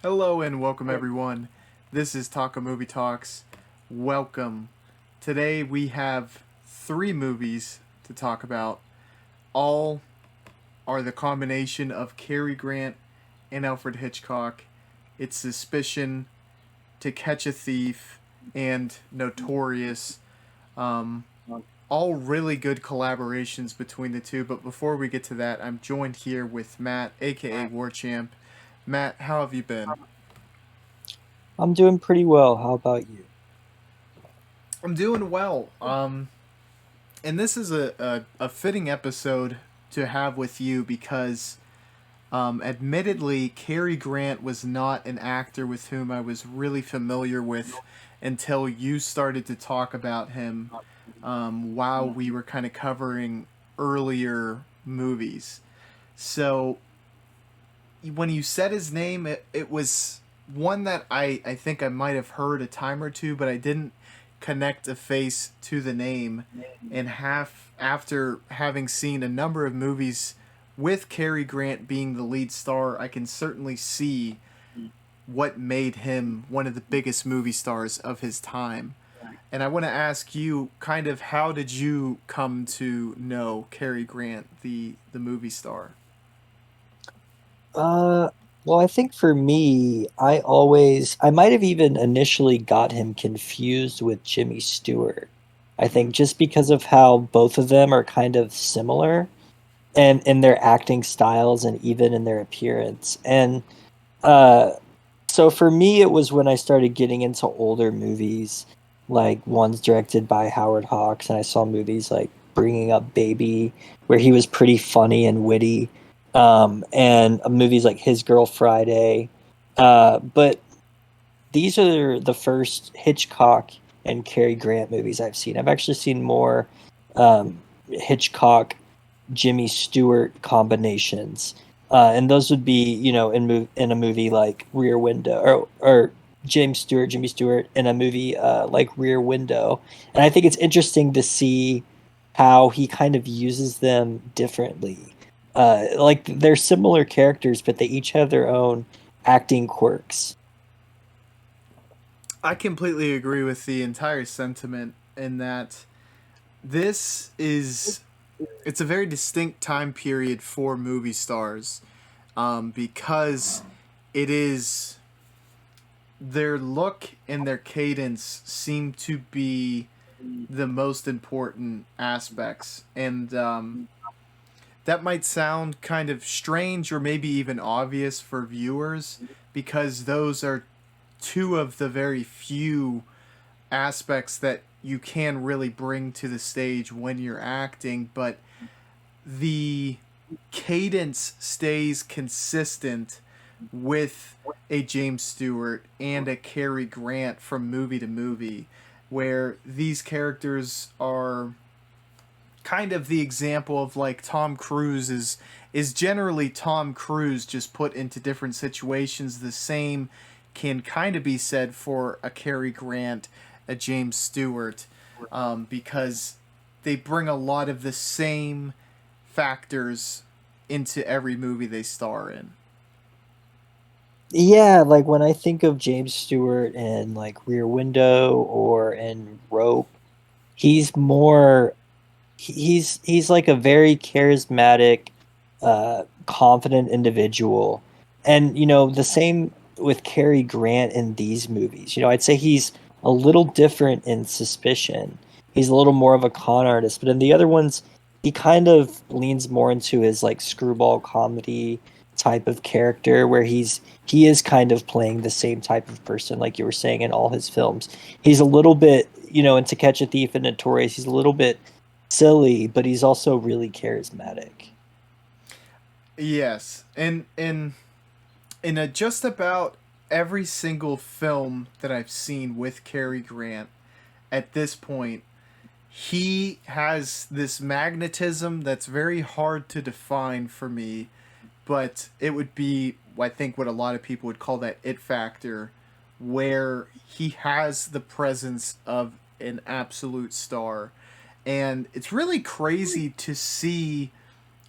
Hello and welcome everyone. This is Taco Movie Talks. Welcome. Today we have three movies to talk about. All are the combination of Cary Grant and Alfred Hitchcock. It's Suspicion, To Catch a Thief, and Notorious. Um, all really good collaborations between the two. But before we get to that, I'm joined here with Matt, aka Warchamp. Matt, how have you been? I'm doing pretty well. How about you? I'm doing well. And this is a fitting episode to have with you because, admittedly, Cary Grant was not an actor with whom I was really familiar with until you started to talk about him while we were kind of covering earlier movies. So when you said his name, it was one that I think I might have heard a time or two, but I didn't connect a face to the name. And half after having seen a number of movies with Cary Grant being the lead star, I can certainly see what made him one of the biggest movie stars of his time. And I want to ask you, kind of, how did you come to know Cary Grant, the movie star? Uh, well, I think for me, I might have even initially got him confused with Jimmy Stewart. I think just because of how both of them are kind of similar and in their acting styles and even in their appearance. And uh, so for me, it was when I started getting into older movies, like ones directed by Howard Hawks, and I saw movies like Bringing Up Baby, where he was pretty funny and witty, and movies like His Girl Friday. But these are the first Hitchcock and Cary Grant movies I've seen. I've actually seen more Hitchcock Jimmy Stewart combinations, and those would be in a movie like Rear Window or Jimmy Stewart in a movie like Rear Window, and I think it's interesting to see how he kind of uses them differently. Like they're similar characters, but they each have their own acting quirks. I completely agree with the entire sentiment in that this is it's a very distinct time period for movie stars because it is their look and their cadence seem to be the most important aspects and that might sound kind of strange or maybe even obvious for viewers because those are two of the very few aspects that you can really bring to the stage when you're acting, but the cadence stays consistent with a James Stewart and a Cary Grant from movie to movie, where these characters are kind of the example of like Tom Cruise is generally Tom Cruise just put into different situations. The same can kind of be said for a Cary Grant, a James Stewart, because they bring a lot of the same factors into every movie they star in. Yeah, like when I think of James Stewart in like Rear Window or in Rope, he's more he's like a very charismatic, confident individual. And the same with Cary Grant in these movies. I'd say he's a little different in Suspicion. He's a little more of a con artist, but in the other ones, he kind of leans more into his like screwball comedy type of character where he is kind of playing the same type of person like you were saying in all his films. He's a little bit, in To Catch a Thief and Notorious, he's a little bit silly, but he's also really charismatic. Yes, and in a just about every single film that I've seen with Cary Grant at this point, he has this magnetism that's very hard to define for me, but it would be, I think, what a lot of people would call that it factor, where he has the presence of an absolute star. And it's really crazy to see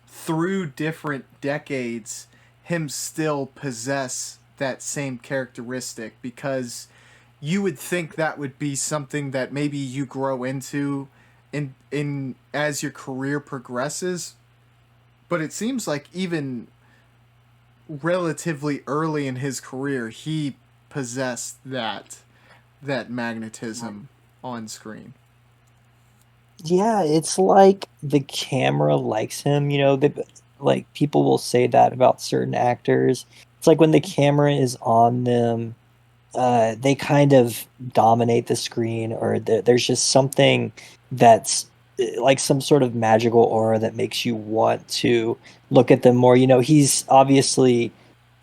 through different decades him still possess that same characteristic, because you would think that would be something that maybe you grow into in as your career progresses, but it seems like even relatively early in his career he possessed that magnetism on screen. Yeah, it's like the camera likes him, like people will say that about certain actors. It's like when the camera is on them, they kind of dominate the screen, or there's just something that's like some sort of magical aura that makes you want to look at them more. He's obviously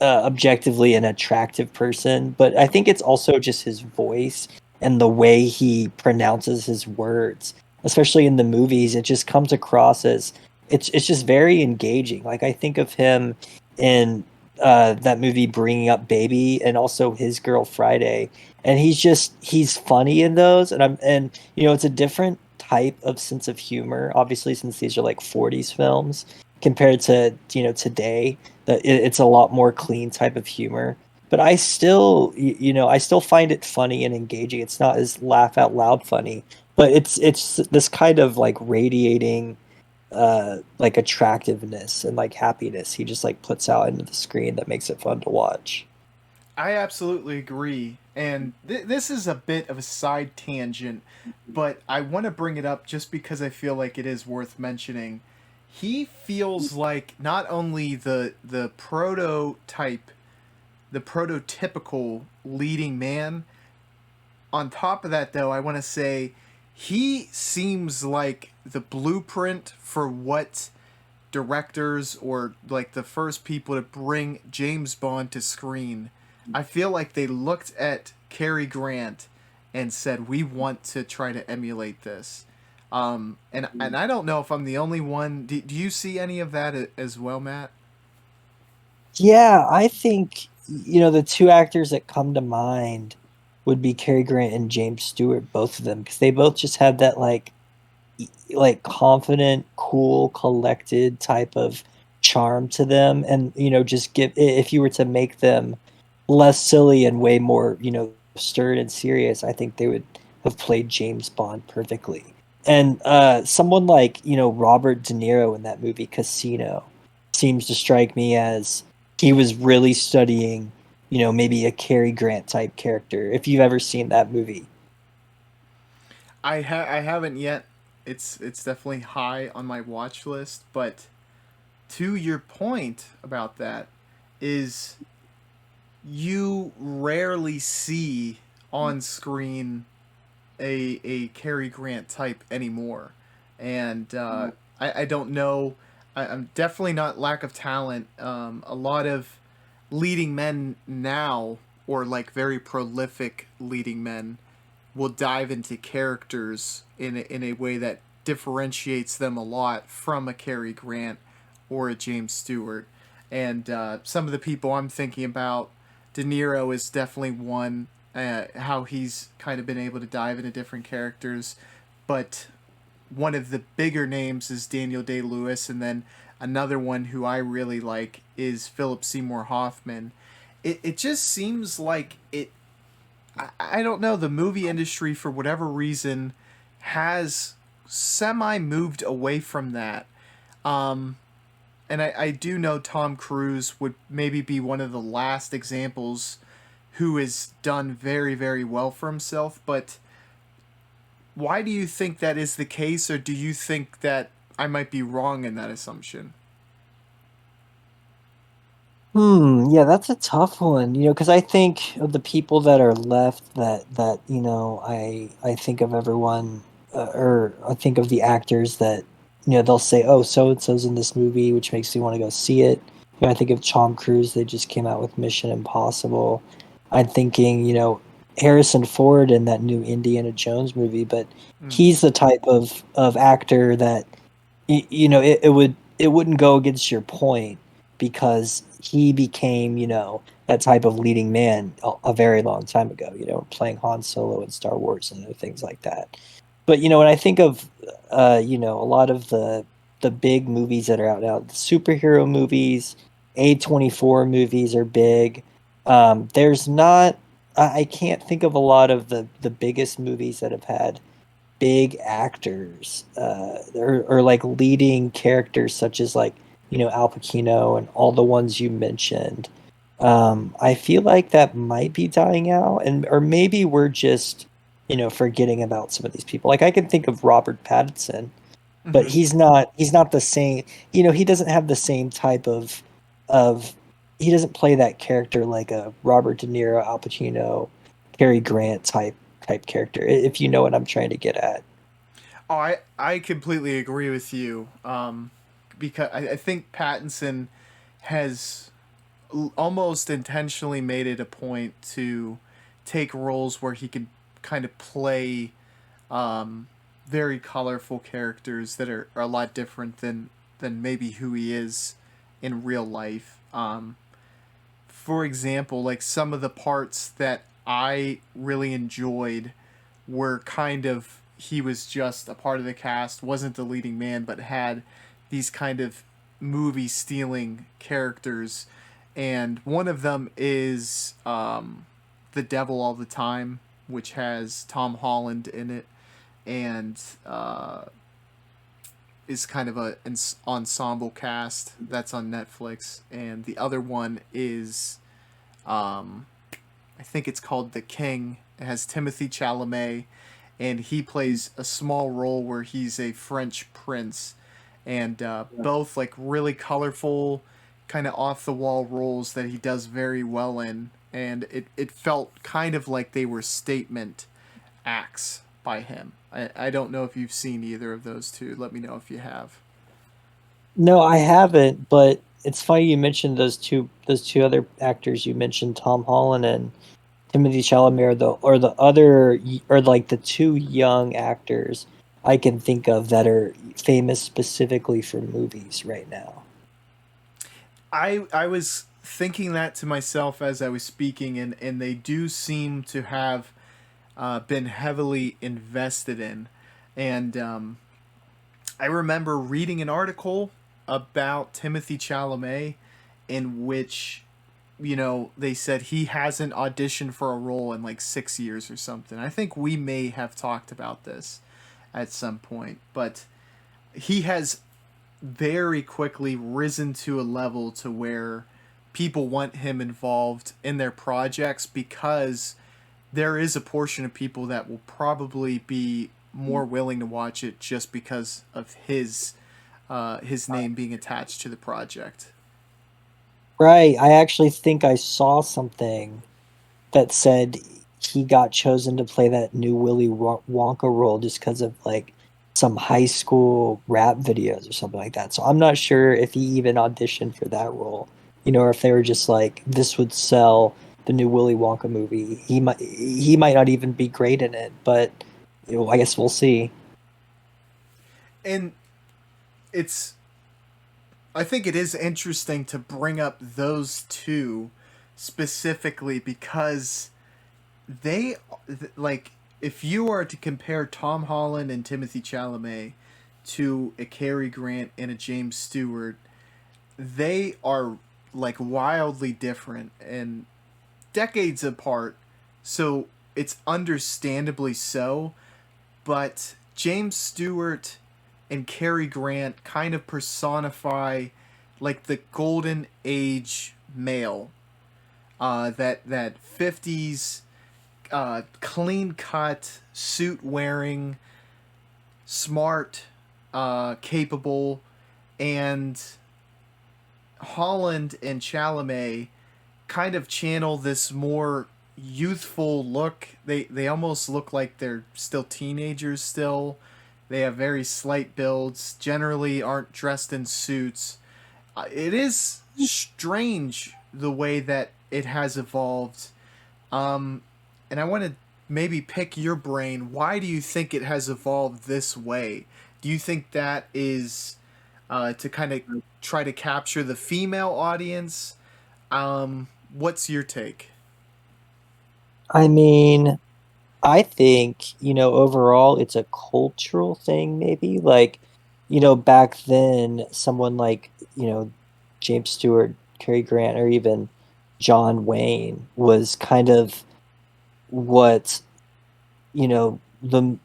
objectively an attractive person, but I think it's also just his voice and the way he pronounces his words, especially in the movies. It just comes across as it's just very engaging. Like I think of him in that movie Bringing Up Baby, and also His Girl Friday, and he's funny in those, and it's a different type of sense of humor, obviously, since these are like 40s films compared to today. That it's a lot more clean type of humor, but I still find it funny and engaging. It's not as laugh out loud funny, but it's this kind of like radiating like attractiveness and like happiness he just like puts out into the screen that makes it fun to watch. I absolutely agree. And this is a bit of a side tangent, but I want to bring it up just because I feel like it is worth mentioning. He feels like not only the prototype, the prototypical leading man. On top of that, though, I want to say he seems like the blueprint for what directors, or like the first people to bring James Bond to screen. I feel like they looked at Cary Grant and said, "We want to try to emulate this." And I don't know if I'm the only one. Do you see any of that as well, Matt? Yeah, I think the two actors that come to mind would be Cary Grant and James Stewart, both of them, because they both just have that like confident, cool, collected type of charm to them, and just give if you were to make them less silly and way more stern and serious, I think they would have played James Bond perfectly. And someone like Robert De Niro in that movie Casino seems to strike me as he was really studying maybe a Cary Grant type character, if you've ever seen that movie. I haven't yet. It's definitely high on my watch list, but to your point about that is you rarely see on screen a Cary Grant type anymore, and I don't know. I'm definitely not lack of talent. A lot of leading men now, or like very prolific leading men, will dive into characters in a way that differentiates them a lot from a Cary Grant or a James Stewart. And some of the people I'm thinking about, De Niro is definitely one. How he's kind of been able to dive into different characters, but one of the bigger names is Daniel Day Lewis, and then another one who I really like is Philip Seymour Hoffman. It just seems like I don't know, the movie industry for whatever reason has semi moved away from that. Um, and I do know Tom Cruise would maybe be one of the last examples who has done very, very well for himself. But why do you think that is the case, or do you think that I might be wrong in that assumption? Yeah, that's a tough one, because I think of the people that are left that I think of everyone, or I think of the actors that they'll say, oh, so and so's in this movie, which makes me want to go see it. I think of Tom Cruise; they just came out with Mission Impossible. I'm thinking, Harrison Ford in that new Indiana Jones movie, but Mm. he's the type of actor that it wouldn't go against your point, because he became that type of leading man a very long time ago, playing Han Solo in Star Wars and other things like that. But when I think of a lot of the big movies that are out now, the superhero movies, A24 movies are big. There's not, I can't think of a lot of the biggest movies that have had big actors, or like leading characters such as like, Al Pacino and all the ones you mentioned. I feel like that might be dying out, and or maybe we're just, forgetting about some of these people. Like I can think of Robert Pattinson, but Hmm. he's not the same. He doesn't have the same type of he doesn't play that character like a Robert De Niro, Al Pacino, Cary Grant type character. If you know what I'm trying to get at. Oh, I completely agree with you. Because I think Pattinson has almost intentionally made it a point to take roles where he could kind of play very colorful characters that are a lot different than maybe who he is in real life. For example, like some of the parts that I really enjoyed were kind of he was just a part of the cast, wasn't the leading man, but had these kind of movie stealing characters. And one of them is The Devil All the Time, which has Tom Holland in it and is kind of an ensemble cast that's on Netflix. And the other one is, I think it's called The King. It has Timothy Chalamet, and he plays a small role where he's a French prince. And both like really colorful, kind of off the wall roles that he does very well in. And it felt kind of like they were statement acts by him. I don't know if you've seen either of those two. Let me know if you have. No, I haven't, but it's funny you mentioned those two other actors you mentioned, Tom Holland and Timothy Chalamet, or like the two young actors I can think of that are famous specifically for movies right now. I was thinking that to myself as I was speaking, and they do seem to have been heavily invested in. And I remember reading an article about Timothy Chalamet in which, they said he hasn't auditioned for a role in like 6 years or something. I think we may have talked about this at some point, but he has very quickly risen to a level to where people want him involved in their projects because there is a portion of people that will probably be more willing to watch it just because of his name being attached to the project. Right. I actually think I saw something that said he got chosen to play that new Wonka role just because of like some high school rap videos or something like that. So I'm not sure if he even auditioned for that role, or if they were just like, this would sell the new Willy Wonka movie. He might not even be great in it, but I guess we'll see. And it's I think it is interesting to bring up those two specifically because they like if you are to compare Tom Holland and Timothy Chalamet to a Cary Grant and a James Stewart, they are like wildly different and decades apart. So it's understandably so, but James Stewart and Cary Grant kind of personify like the golden age male. That 50s clean cut, suit wearing, smart, capable, and Holland and Chalamet kind of channel this more youthful look. They almost look like they're still teenagers still. They have very slight builds, generally aren't dressed in suits. It is strange the way that it has evolved. Um, and I want to maybe pick your brain. Why do you think it has evolved this way? Do you think that is to kind of try to capture the female audience? What's your take? I mean, I think, overall it's a cultural thing, maybe. Like, back then, someone like, James Stewart, Cary Grant, or even John Wayne was kind of what the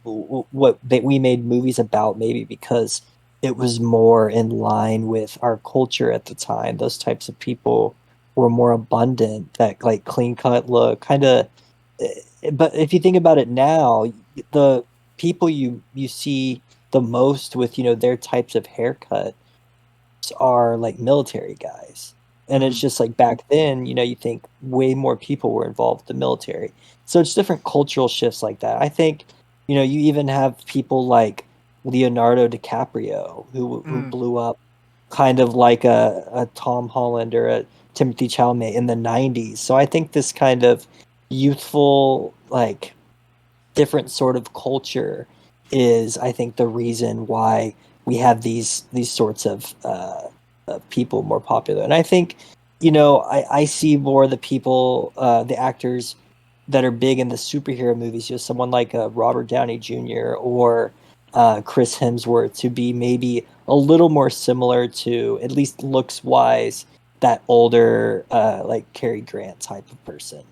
what that we made movies about, maybe because it was more in line with our culture at the time. Those types of people were more abundant, that like clean cut look, kind of. But if you think about it now, the people you see the most with their types of haircut are like military guys. And it's Mm-hmm. just like back then, you think way more people were involved in the military. So it's different cultural shifts like that. I think, you even have people like Leonardo DiCaprio who Mm. blew up kind of like a Tom Holland or a Timothy Chalamet in the 90s. So I think this kind of youthful, like different sort of culture is, I think, the reason why we have these sorts of people more popular. And I think, I see more the people, the actors that are big in the superhero movies, someone like Robert Downey Jr. or Chris Hemsworth, to be maybe a little more similar to, at least looks wise, that older like Cary Grant type of person.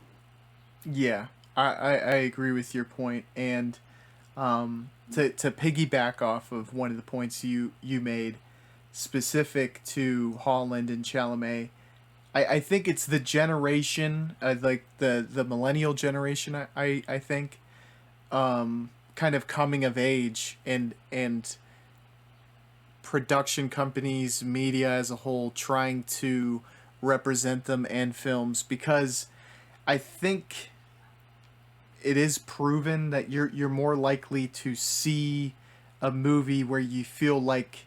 Yeah, I agree with your point, and to piggyback off of one of the points you made, specific to Holland and Chalamet, I think it's the generation, like the millennial generation. I think, kind of coming of age, and production companies, media as a whole, trying to represent them and films, because I think it is proven that you're more likely to see a movie where you feel like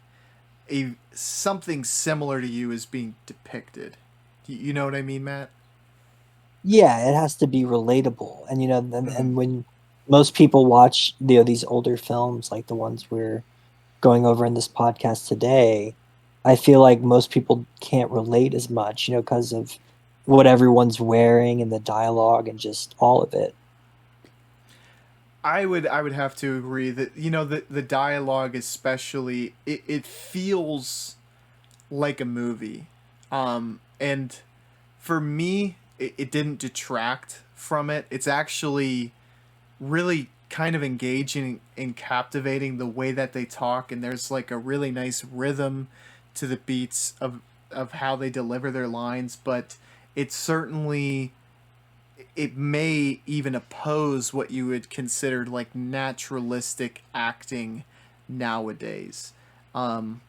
a something similar to you is being depicted. You know what I mean, Matt? Yeah, it has to be relatable. And Mm-hmm. and when most people watch these older films, like the ones we're going over in this podcast today, I feel like most people can't relate as much, because of what everyone's wearing and the dialogue and just all of it. I would have to agree that the dialogue, especially, it feels like a movie, and for me it didn't detract from it. It's actually really kind of engaging and captivating the way that they talk, and there's like a really nice rhythm to the beats of how they deliver their lines, but it's certainly, it may even oppose what you would consider like naturalistic acting nowadays. Um,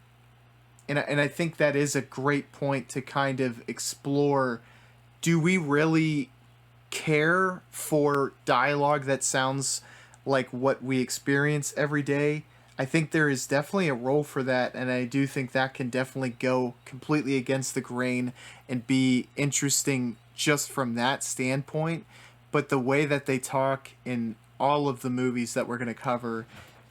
and I think that is a great point to kind of explore. Do we really care for dialogue that sounds like what we experience every day? I think there is definitely a role for that, and I do think that can definitely go completely against the grain and be interesting just from that standpoint. But the way that they talk in all of the movies that we're going to cover,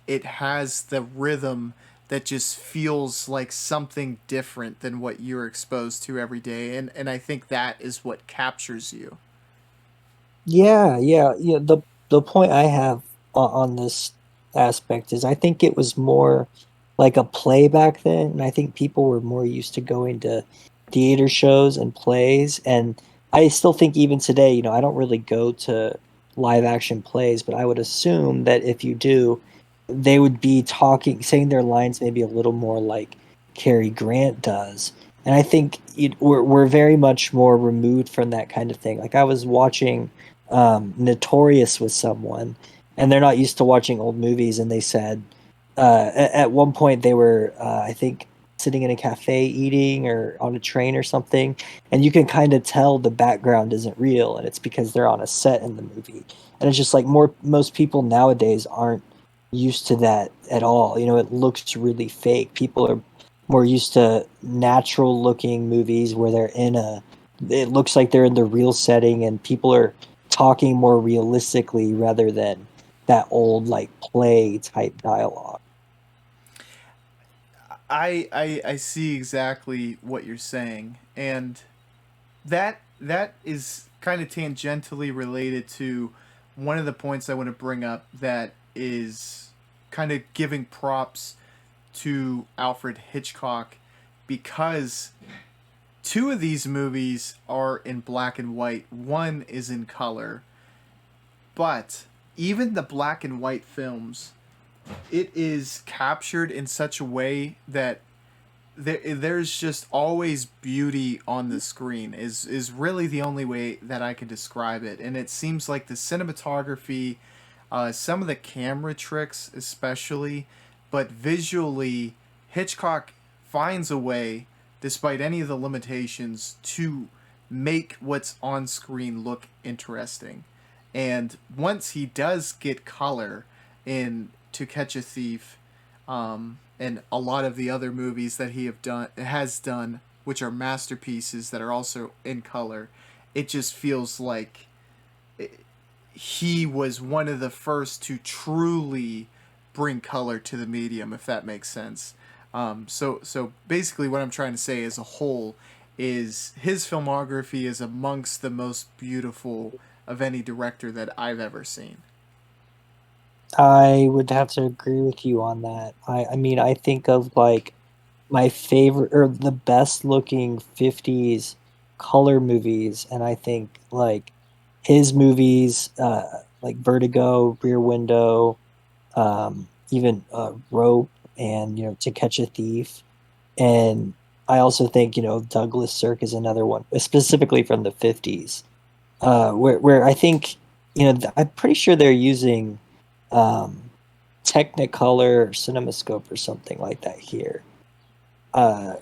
it has the rhythm that just feels like something different than what you're exposed to every day, and I think that is what captures you. Yeah, yeah, yeah. The point I have on this aspect is I think it was more like a play back then, and I think people were more used to going to theater shows and plays, and I still think even today, I don't really go to live action plays, but I would assume that if you do, they would be saying their lines maybe a little more like Cary Grant does. And I think we're very much more removed from that kind of thing. Like I was watching Notorious with someone, and they're not used to watching old movies, and they said at one point they were, I think, sitting in a cafe eating or on a train or something, and you can kind of tell the background isn't real, and it's because they're on a set in the movie. And it's just like most people nowadays aren't used to that at all. It looks really fake. People are more used to natural looking movies where it looks like they're in the real setting, and people are talking more realistically rather than that old like play type dialogue. I see exactly what you're saying, and that is kind of tangentially related to one of the points I want to bring up, that is kind of giving props to Alfred Hitchcock, because two of these movies are in black and white. One is in color, but even the black and white films, it is captured in such a way that there's just always beauty on the screen is really the only way that I can describe it. And it seems like the cinematography, some of the camera tricks especially, but visually Hitchcock finds a way, despite any of the limitations, to make what's on screen look interesting. And once he does get color in To Catch a Thief, and a lot of the other movies that he has done, which are masterpieces that are also in color, it just feels like he was one of the first to truly bring color to the medium, if that makes sense. So basically, what I'm trying to say as a whole is his filmography is amongst the most beautiful of any director that I've ever seen. I would have to agree with you on that. I mean, I think of like my favorite or the best looking 50s color movies, and I think like his movies, like Vertigo, Rear Window, even Rope, and To Catch a Thief. And I also think Douglas Sirk is another one, specifically from the 50s, where I think I'm pretty sure they're using um, Technicolor or CinemaScope or something like that here. Uh,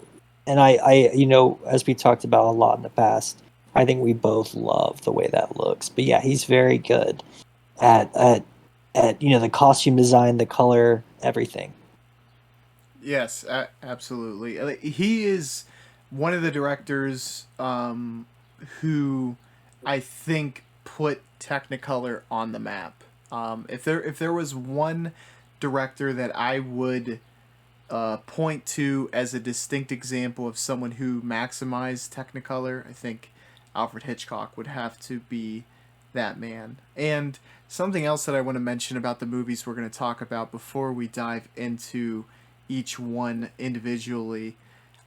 and as we talked about a lot in the past, I think we both love the way that looks. But yeah, he's very good at at at the costume design, the color, everything. Yes, absolutely. He is one of the directors who I think put Technicolor on the map. If there was one director that I would point to as a distinct example of someone who maximized Technicolor, I think Alfred Hitchcock would have to be that man. And something else that I want to mention about the movies we're going to talk about before we dive into each one individually,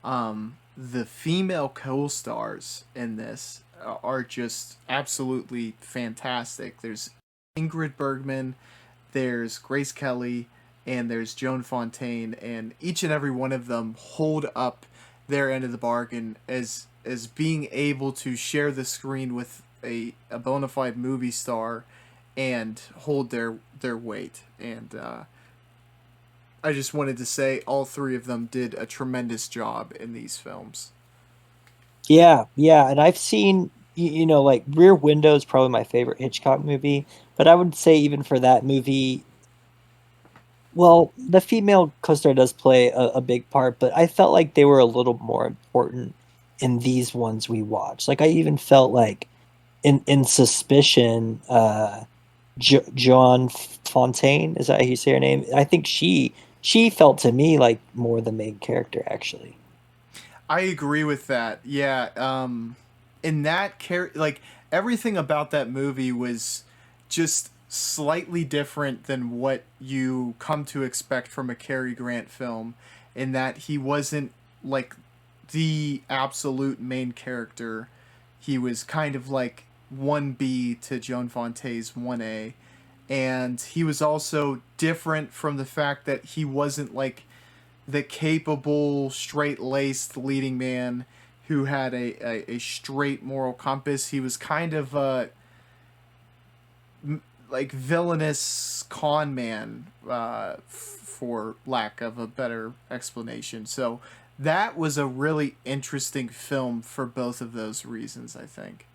the female co-stars in this are just absolutely fantastic. There's Ingrid Bergman, there's Grace Kelly, and there's Joan Fontaine, and each and every one of them hold up their end of the bargain as being able to share the screen with a bona fide movie star and hold their weight. And I just wanted to say all three of them did a tremendous job in these films. Yeah, yeah, and I've seen like Rear Window is probably my favorite Hitchcock movie, but I would say even for that movie, well, the female co-star does play a big part, but I felt like they were a little more important in these ones we watched. Like I even felt like in Suspicion, Joan Fontaine, is that how you say her name? I think she felt to me like more the main character actually. I agree with that. Yeah, in that like everything about that movie was just slightly different than what you come to expect from a Cary Grant film, in that he wasn't like the absolute main character. He was kind of like 1B to Joan Fontaine's 1A, and he was also different from the fact that he wasn't like the capable, straight laced leading man who had a straight moral compass. He was kind of a like villainous con man, for lack of a better explanation. So that was a really interesting film for both of those reasons, I think.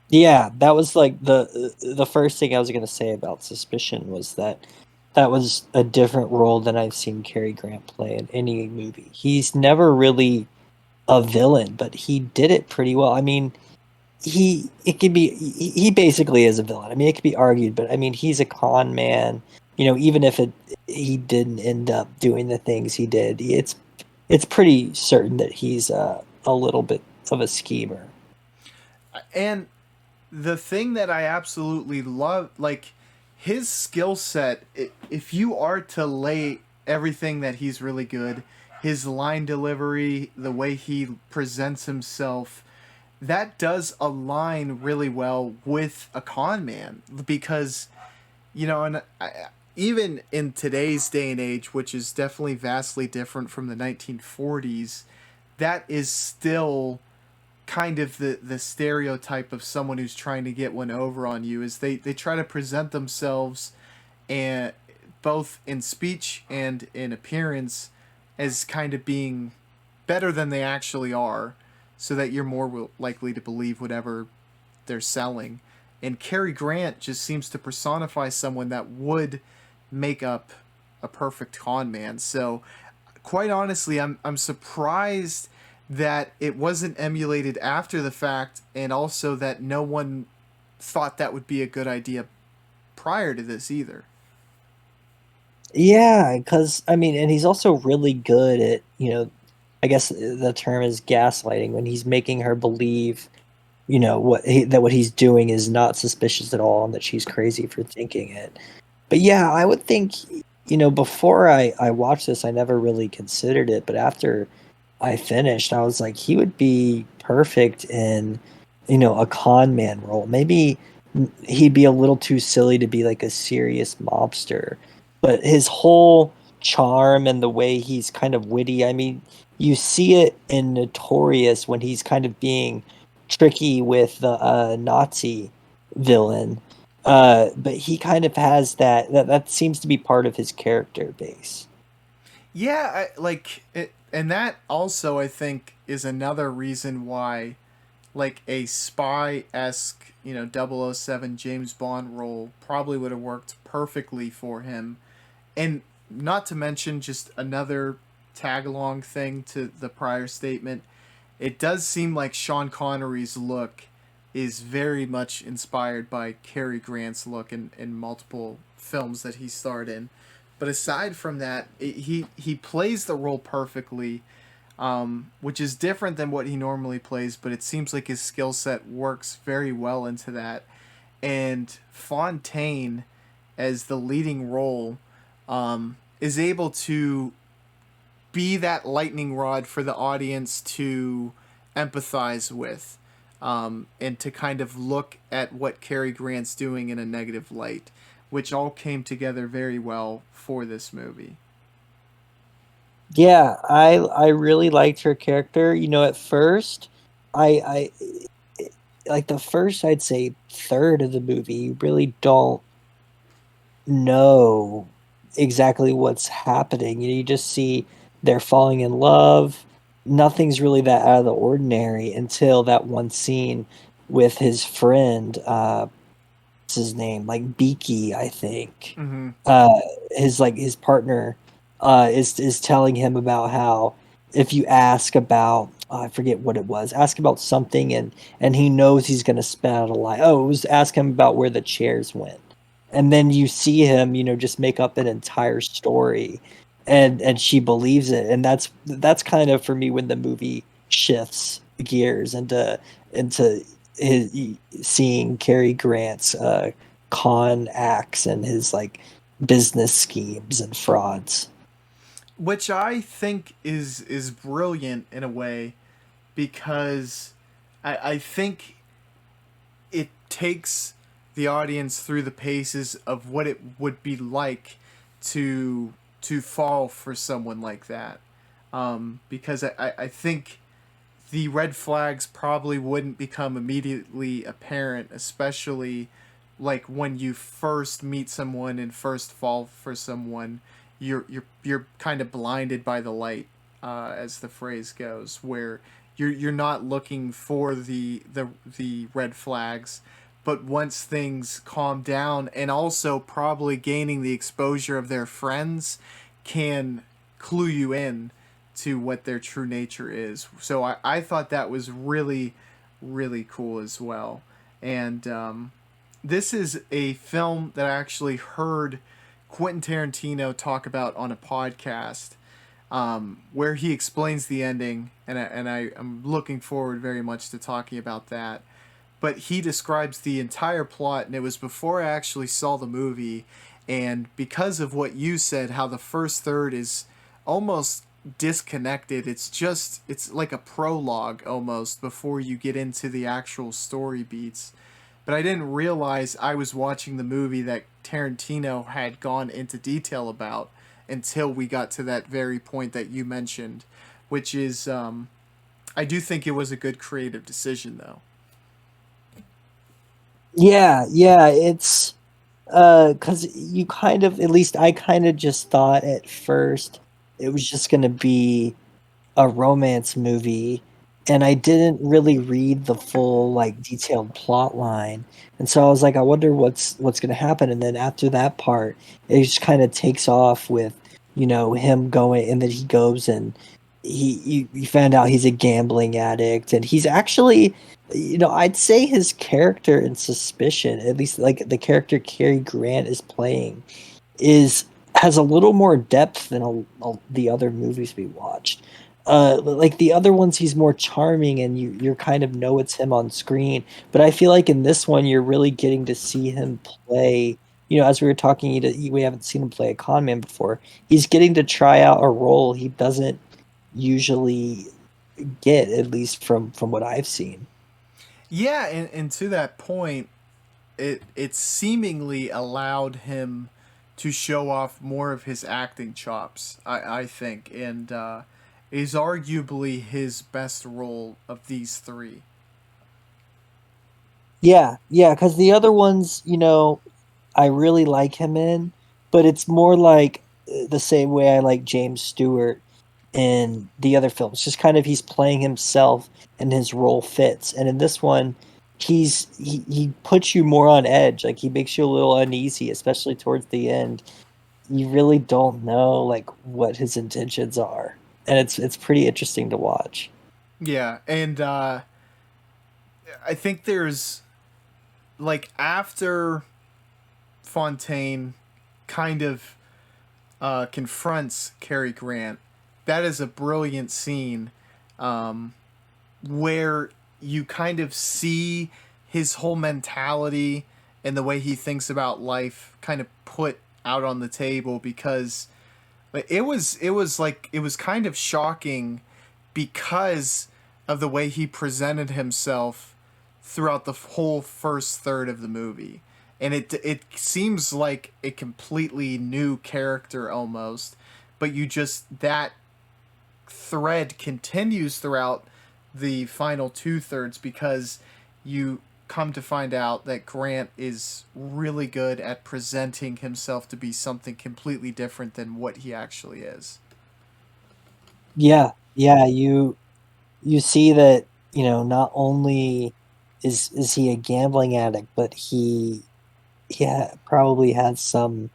Yeah, that was like the first thing I was gonna say about Suspicion was that that was a different role than I've seen Cary Grant play in any movie. He's never really a villain, but he did it pretty well. I mean, he basically is a villain. I mean, it could be argued, but I mean, he's a con man. Even if he didn't end up doing the things he did, it's pretty certain that he's a little bit of a schemer. And the thing that I absolutely love, like his skill set, if you are to lay everything that he's really good, his line delivery, the way he presents himself, that does align really well with a con man because and even in today's day and age, which is definitely vastly different from the 1940s, that is still kind of the stereotype of someone who's trying to get one over on you. Is they try to present themselves and both in speech and in appearance as kind of being better than they actually are, so that you're more likely to believe whatever they're selling. And Cary Grant just seems to personify someone that would make up a perfect con man. So, quite honestly, I'm surprised that it wasn't emulated after the fact, and also that no one thought that would be a good idea prior to this either. Yeah, because I mean, and he's also really good at, I guess the term is gaslighting, when he's making her believe, that what he's doing is not suspicious at all and that she's crazy for thinking it. But yeah, I would think, before I watched this, I never really considered it, but after I finished, I was like, he would be perfect in, a con man role. Maybe he'd be a little too silly to be like a serious mobster, but his whole charm and the way he's kind of witty, I mean, you see it in Notorious when he's kind of being tricky with the Nazi villain. But he kind of has that seems to be part of his character base. Yeah, like it, and that also I think is another reason why like a spy esque, 007 James Bond role probably would have worked perfectly for him. And not to mention, just another tag along thing to the prior statement, it does seem like Sean Connery's look is very much inspired by Cary Grant's look in multiple films that he starred in. But aside from that, he plays the role perfectly, which is different than what he normally plays. But it seems like his skill set works very well into that. And Fontaine, as the leading role, is able to be that lightning rod for the audience to empathize with, and to kind of look at what Cary Grant's doing in a negative light, which all came together very well for this movie. Yeah, I really liked her character. At first, I like the first, I'd say, third of the movie, you really don't know exactly what's happening. You just see they're falling in love. Nothing's really that out of the ordinary until that one scene with his friend. What's his name? Like Beaky, I think. Mm-hmm. Uh, his partner is telling him about how if you ask about, I forget what it was, ask about something, and he knows he's gonna spit out a lie. Oh, it was ask him about where the chairs went, and then you see him, just make up an entire story, and she believes it, and that's kind of for me when the movie shifts gears into his seeing Cary Grant's con acts and his like business schemes and frauds. Which I think is brilliant in a way, because I think it takes the audience through the paces of what it would be like to fall for someone like that. Because I think the red flags probably wouldn't become immediately apparent, especially like when you first meet someone and first fall for someone. You're kind of blinded by the light, as the phrase goes, where you're not looking for the red flags, but once things calm down, and also probably gaining the exposure of their friends, can clue you in to what their true nature is. So I thought that was really, really cool as well. And this is a film that I actually heard Quentin Tarantino talk about on a podcast, where he explains the ending, I'm looking forward very much to talking about that. But he describes the entire plot, and it was before I actually saw the movie. And because of what you said, how the first third is almost disconnected. It's like a prologue almost before you get into the actual story beats. But I didn't realize I was watching the movie that Tarantino had gone into detail about until we got to that very point that you mentioned, which is I do think it was a good creative decision though. Yeah, yeah, it's because you kind of, at least I kind of just thought at first it was just going to be a romance movie, and I didn't really read the full like detailed plot line. And so I was like, I wonder what's going to happen. And then after that part, it just kind of takes off with, him going, and then he goes and you found out he's a gambling addict, and he's actually, I'd say his character in Suspicion, at least like the character Cary Grant is playing, is has a little more depth than the other movies we watched. Like the other ones, he's more charming, and you're kind of know it's him on screen. But I feel like in this one, you're really getting to see him play. As we were talking, we haven't seen him play a con man before. He's getting to try out a role he doesn't usually get, at least from what I've seen. Yeah, and to that point, it seemingly allowed him to show off more of his acting chops. I think, and is arguably his best role of these three. Yeah, yeah, because the other ones, I really like him in, but it's more like the same way I like James Stewart in the other films. Just kind of he's playing himself and his role fits. And in this one, he puts you more on edge. Like he makes you a little uneasy, especially towards the end. You really don't know like what his intentions are. And it's pretty interesting to watch. Yeah, and I think there's like after Fontaine kind of confronts Cary Grant, that is a brilliant scene um, where you kind of see his whole mentality and the way he thinks about life kind of put out on the table because it was kind of shocking because of the way he presented himself throughout the whole first third of the movie. And it seems like a completely new character almost, but you just that thread continues throughout the final two thirds because you come to find out that Grant is really good at presenting himself to be something completely different than what he actually is. Yeah, yeah, you see that, not only is he a gambling addict, but probably has some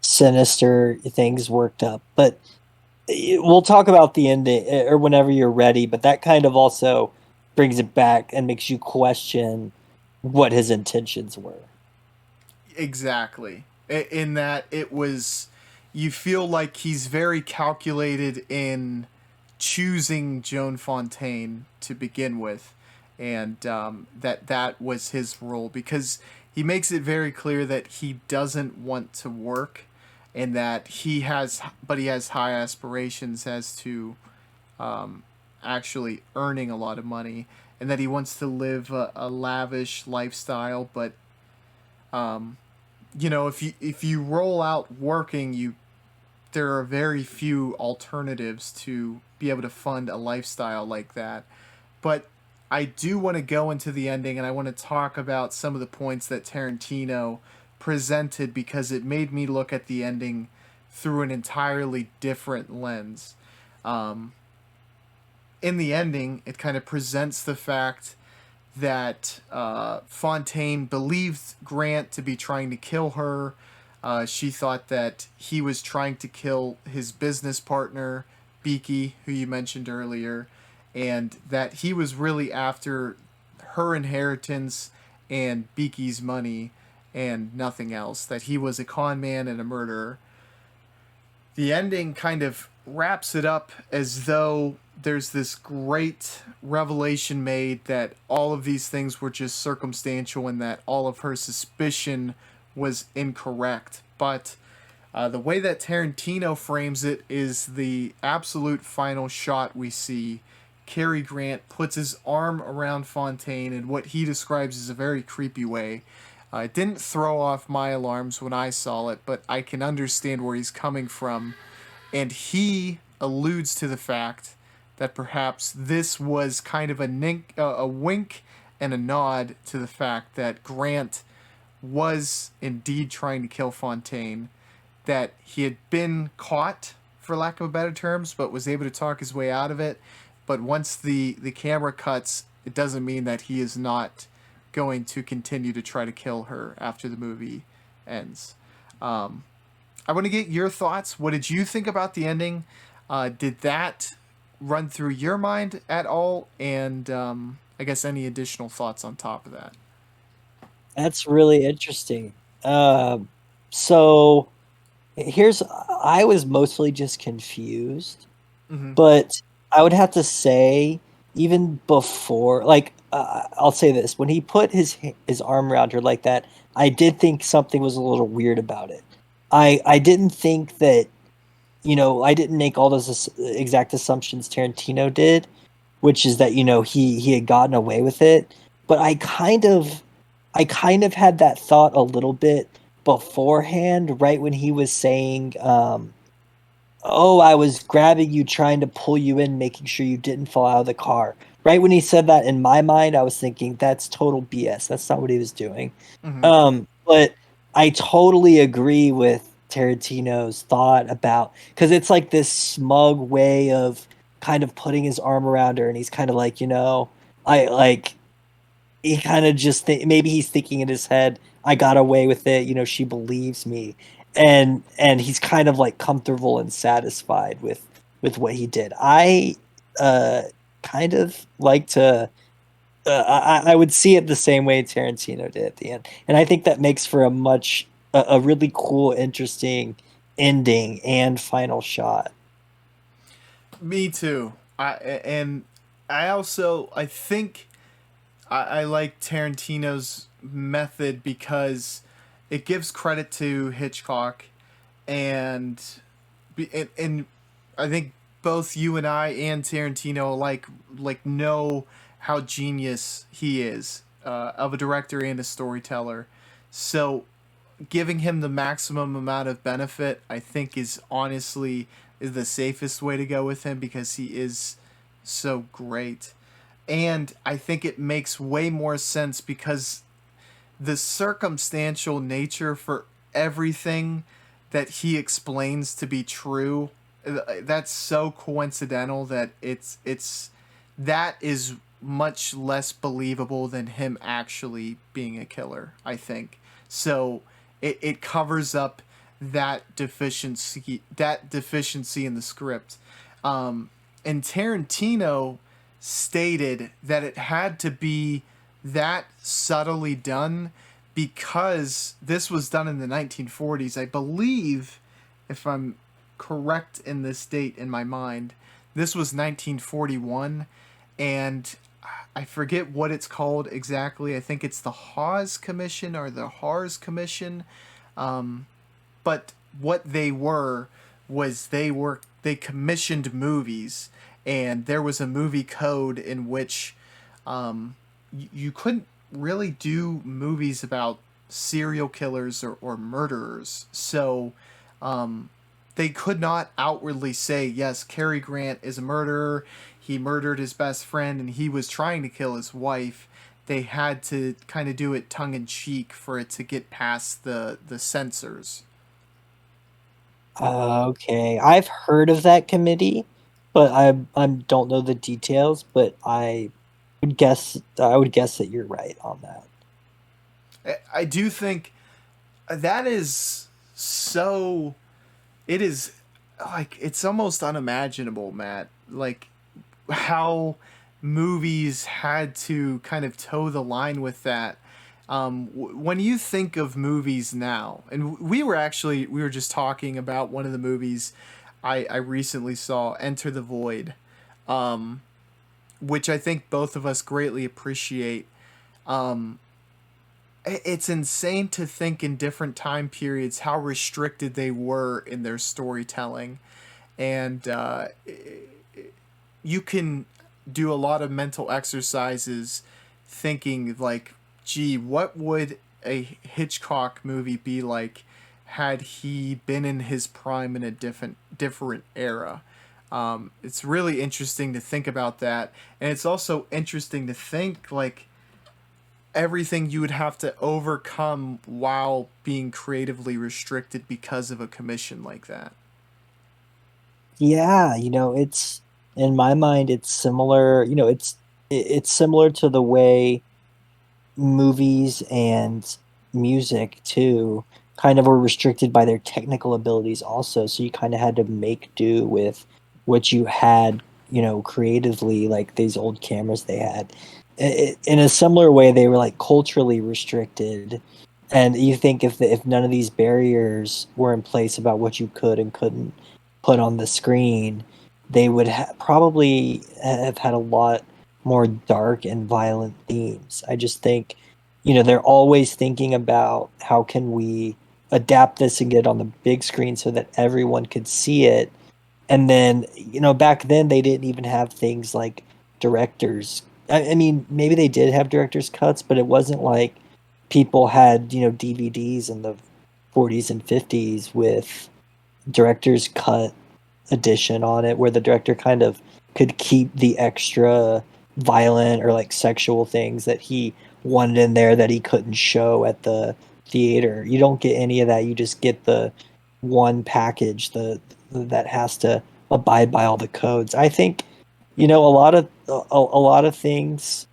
sinister things worked up. But we'll talk about the ending or whenever you're ready. But that kind of also brings it back and makes you question what his intentions were. Exactly. In that it was, you feel like he's very calculated in choosing Joan Fontaine to begin with, and that was his role because he makes it very clear that he doesn't want to work, and that he has high aspirations as to actually earning a lot of money, and that he wants to live a lavish lifestyle, but um, if you roll out working, there are very few alternatives to be able to fund a lifestyle like that. But I do want to go into the ending and I want to talk about some of the points that Tarantino presented because it made me look at the ending through an entirely different lens. Um, in the ending, it kind of presents the fact that Fontaine believed Grant to be trying to kill her. She thought that he was trying to kill his business partner, Beaky, who you mentioned earlier, and that he was really after her inheritance and Beaky's money and nothing else, that he was a con man and a murderer. The ending kind of wraps it up as though there's this great revelation made that all of these things were just circumstantial and that all of her suspicion was incorrect. But The way that Tarantino frames it is the absolute final shot we see. Cary Grant puts his arm around Fontaine in what he describes as a very creepy way. It didn't throw off my alarms when I saw it, but I can understand where he's coming from. And he alludes to the fact that perhaps this was kind of a wink and a nod to the fact that Grant was indeed trying to kill Fontaine, that he had been caught, for lack of better terms, but was able to talk his way out of it. But once the camera cuts, it doesn't mean that he is not going to continue to try to kill her after the movie ends. I want to get your thoughts. What did you think about the ending? Did that run through your mind at all? And I guess any additional thoughts on top of that? That's really interesting. So here's I was mostly just confused, Mm-hmm. but I would have to say even before, like I'll say this, when he put his arm around her like that, I did think something was a little weird about it. I didn't think that, I didn't make all those exact assumptions Tarantino did, which is that, he had gotten away with it. But I kind of had that thought a little bit beforehand, right when he was saying, "Oh, I was grabbing you, trying to pull you in, making sure you didn't fall out of the car." Right when he said that, in my mind, I was thinking that's total BS. That's not what he was doing. Mm-hmm. But I totally agree with Tarantino's thought about, because it's like this smug way of kind of putting his arm around her, and he's kind of like, I like he kind of just maybe he's thinking in his head, I got away with it, she believes me. And he's kind of like comfortable and satisfied with what he did. I uh kind of like to I would see it the same way Tarantino did at the end. And I think that makes for a really cool, interesting ending and final shot. Me too. And I also I think I like Tarantino's method because it gives credit to Hitchcock, and and I think both you and I and Tarantino like know how genius he is of a director and a storyteller. So giving him the maximum amount of benefit, I think, is honestly is the safest way to go with him because he is so great. And I think it makes way more sense because the circumstantial nature for everything that he explains to be true, that's so coincidental that it's that is much less believable than him actually being a killer, I think. So it covers up that deficiency in the script. And Tarantino stated that it had to be that subtly done because this was done in the 1940s. I believe, if I'm correct in this date in my mind, this was 1941, and I forget what it's called exactly. I think it's the Hawes Commission or the Hars Commission. But what they were was they commissioned movies, and there was a movie code in which you couldn't really do movies about serial killers or murderers. So they could not outwardly say, yes, Cary Grant is a murderer. He murdered his best friend and he was trying to kill his wife. They had to kind of do it tongue in cheek for it to get past the censors. Okay, I've heard of that committee, but I don't know the details. But I would guess that you're right on that. I do think that is so. It is like it's almost unimaginable, Matt. Like how movies had to kind of toe the line with that. When you think of movies now, and we were just talking about one of the movies I recently saw, Enter the Void, which I think both of us greatly appreciate. it's insane to think in different time periods how restricted they were in their storytelling, and you can do a lot of mental exercises thinking like, gee, what would a Hitchcock movie be like had he been in his prime in a different era. It's really interesting to think about that, and it's also interesting to think like everything you would have to overcome while being creatively restricted because of a commission like that. Yeah, it's in my mind, it's similar. It's similar to the way movies and music too kind of were restricted by their technical abilities also. So you kind of had to make do with what you had, creatively, like these old cameras they had. In a similar way, they were like culturally restricted. And you think if none of these barriers were in place about what you could and couldn't put on the screen, they would probably have had a lot more dark and violent themes. I just think, they're always thinking about how can we adapt this and get it on the big screen so that everyone could see it. And then, back then they didn't even have things like directors. I mean, maybe they did have director's cuts, but it wasn't like people had, DVDs in the 40s and 50s with director's cut edition on it where the director kind of could keep the extra violent or like sexual things that he wanted in there that he couldn't show at the theater. You don't get any of that. You just get the one package that has to abide by all the codes. I think a lot of things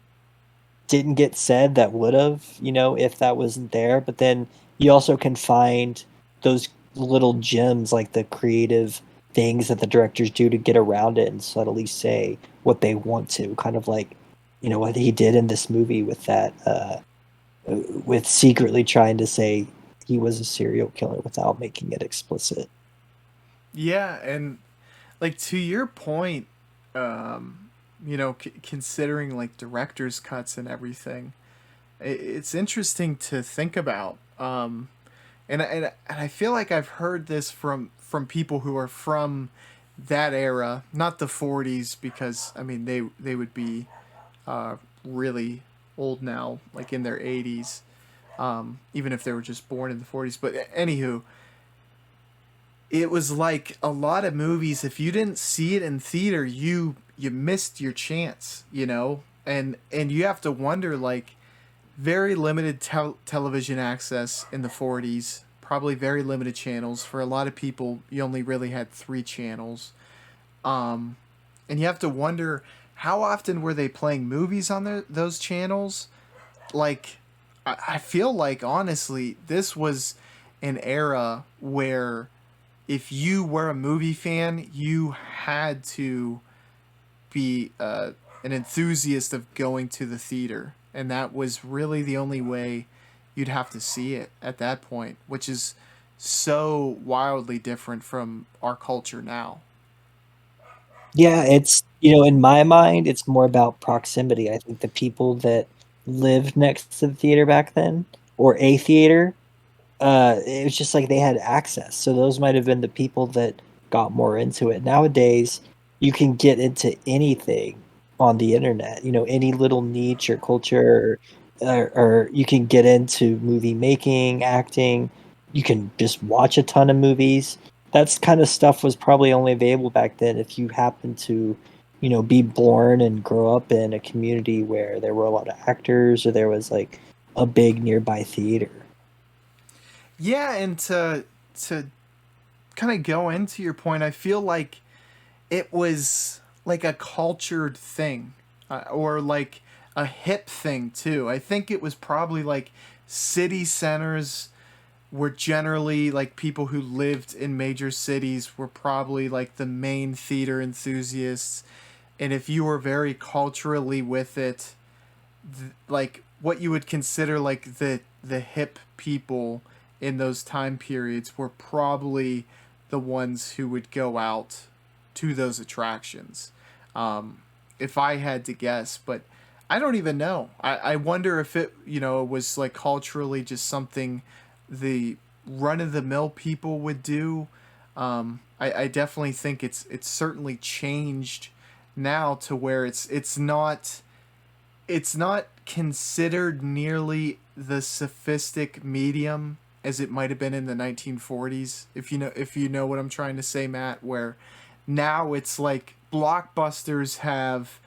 didn't get said that would have, if that wasn't there. But then you also can find those little gems, like the creative things that the directors do to get around it and subtly say what they want to, kind of like, what he did in this movie with that, with secretly trying to say he was a serial killer without making it explicit. Yeah, and like to your point, considering like director's cuts and everything, it's interesting to think about. And I feel like I've heard this from people who are from that era, not the '40s, because I mean they would be really old now, like in their 80s, even if they were just born in the '40s. But anywho, it was like a lot of movies. If you didn't see it in theater, you missed your chance, and you have to wonder like very limited television access in the '40s. Probably very limited channels. For a lot of people, you only really had three channels. Um, and you have to wonder how often were they playing movies on those channels? Like, I feel like honestly, this was an era where if you were a movie fan, you had to be an enthusiast of going to the theater, and that was really the only way you'd have to see it at that point, which is so wildly different from our culture now. Yeah, it's, in my mind, it's more about proximity. I think the people that lived next to the theater back then, or a theater, it was just like they had access. So those might have been the people that got more into it. Nowadays, you can get into anything on the internet, any little niche or culture, or you can get into movie making, acting. You can just watch a ton of movies. That's kind of stuff was probably only available back then if you happened to, be born and grow up in a community where there were a lot of actors or there was like a big nearby theater. Yeah, and to kind of go into your point, I feel like it was like a cultured thing, or like a hip thing too. I think it was probably like city centers were generally like people who lived in major cities were probably like the main theater enthusiasts, and if you were very culturally with it, like what you would consider like the hip people in those time periods were probably the ones who would go out to those attractions. If I had to guess, but I don't even know. I wonder if it, was like culturally just something the run of the mill people would do. I definitely think it's certainly changed now to where it's not considered nearly the sophistic medium as it might have been in the 1940s. If you know what I'm trying to say, Matt, where now it's like blockbusters have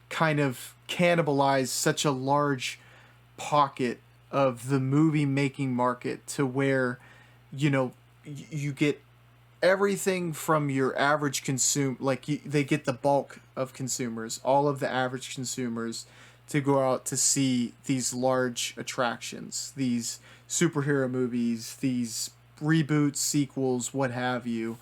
kind of cannibalized such a large pocket of the movie making market to where you know you get everything from your average they get the bulk of consumers, all of the average consumers, to go out to see these large attractions, these superhero movies, these reboots, sequels, what have you.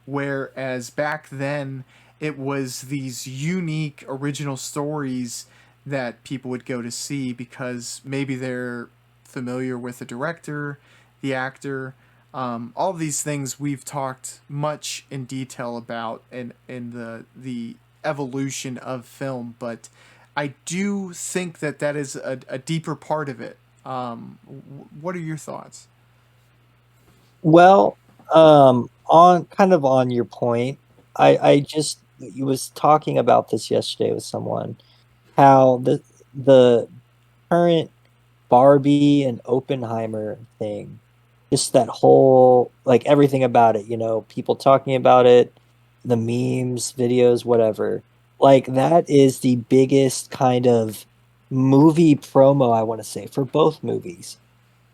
Whereas back then it was these unique original stories that people would go to see because maybe they're familiar with the director, the actor, all of these things we've talked much in detail about in the evolution of film, but I do think that is a deeper part of it. What are your thoughts? Well, on kind of on your point, I just was talking about this yesterday with someone, how the current Barbie and Oppenheimer thing, just that whole like everything about it, people talking about it, the memes, videos, whatever. Like that is the biggest kind of movie promo I want to say for both movies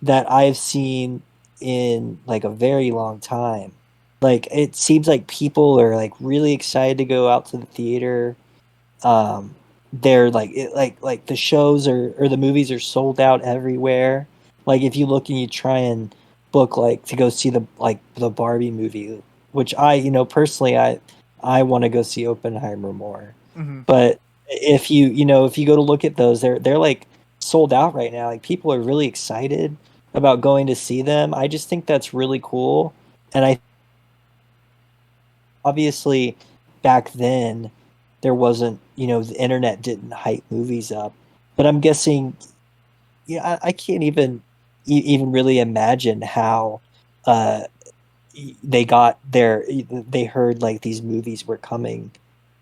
that I've seen in like a very long time. Like it seems like people are like really excited to go out to the theater. They're like like the shows or the movies are sold out everywhere. Like if you look and you try and book like to go see the Barbie movie, which personally I want to go see Oppenheimer more. Mm-hmm. But if you go to look at those, they're like sold out right now. Like people are really excited about going to see them. I just think that's really cool. And I obviously back then there wasn't, the internet didn't hype movies up. But I'm guessing, I can't even really imagine how uh they heard like these movies were coming,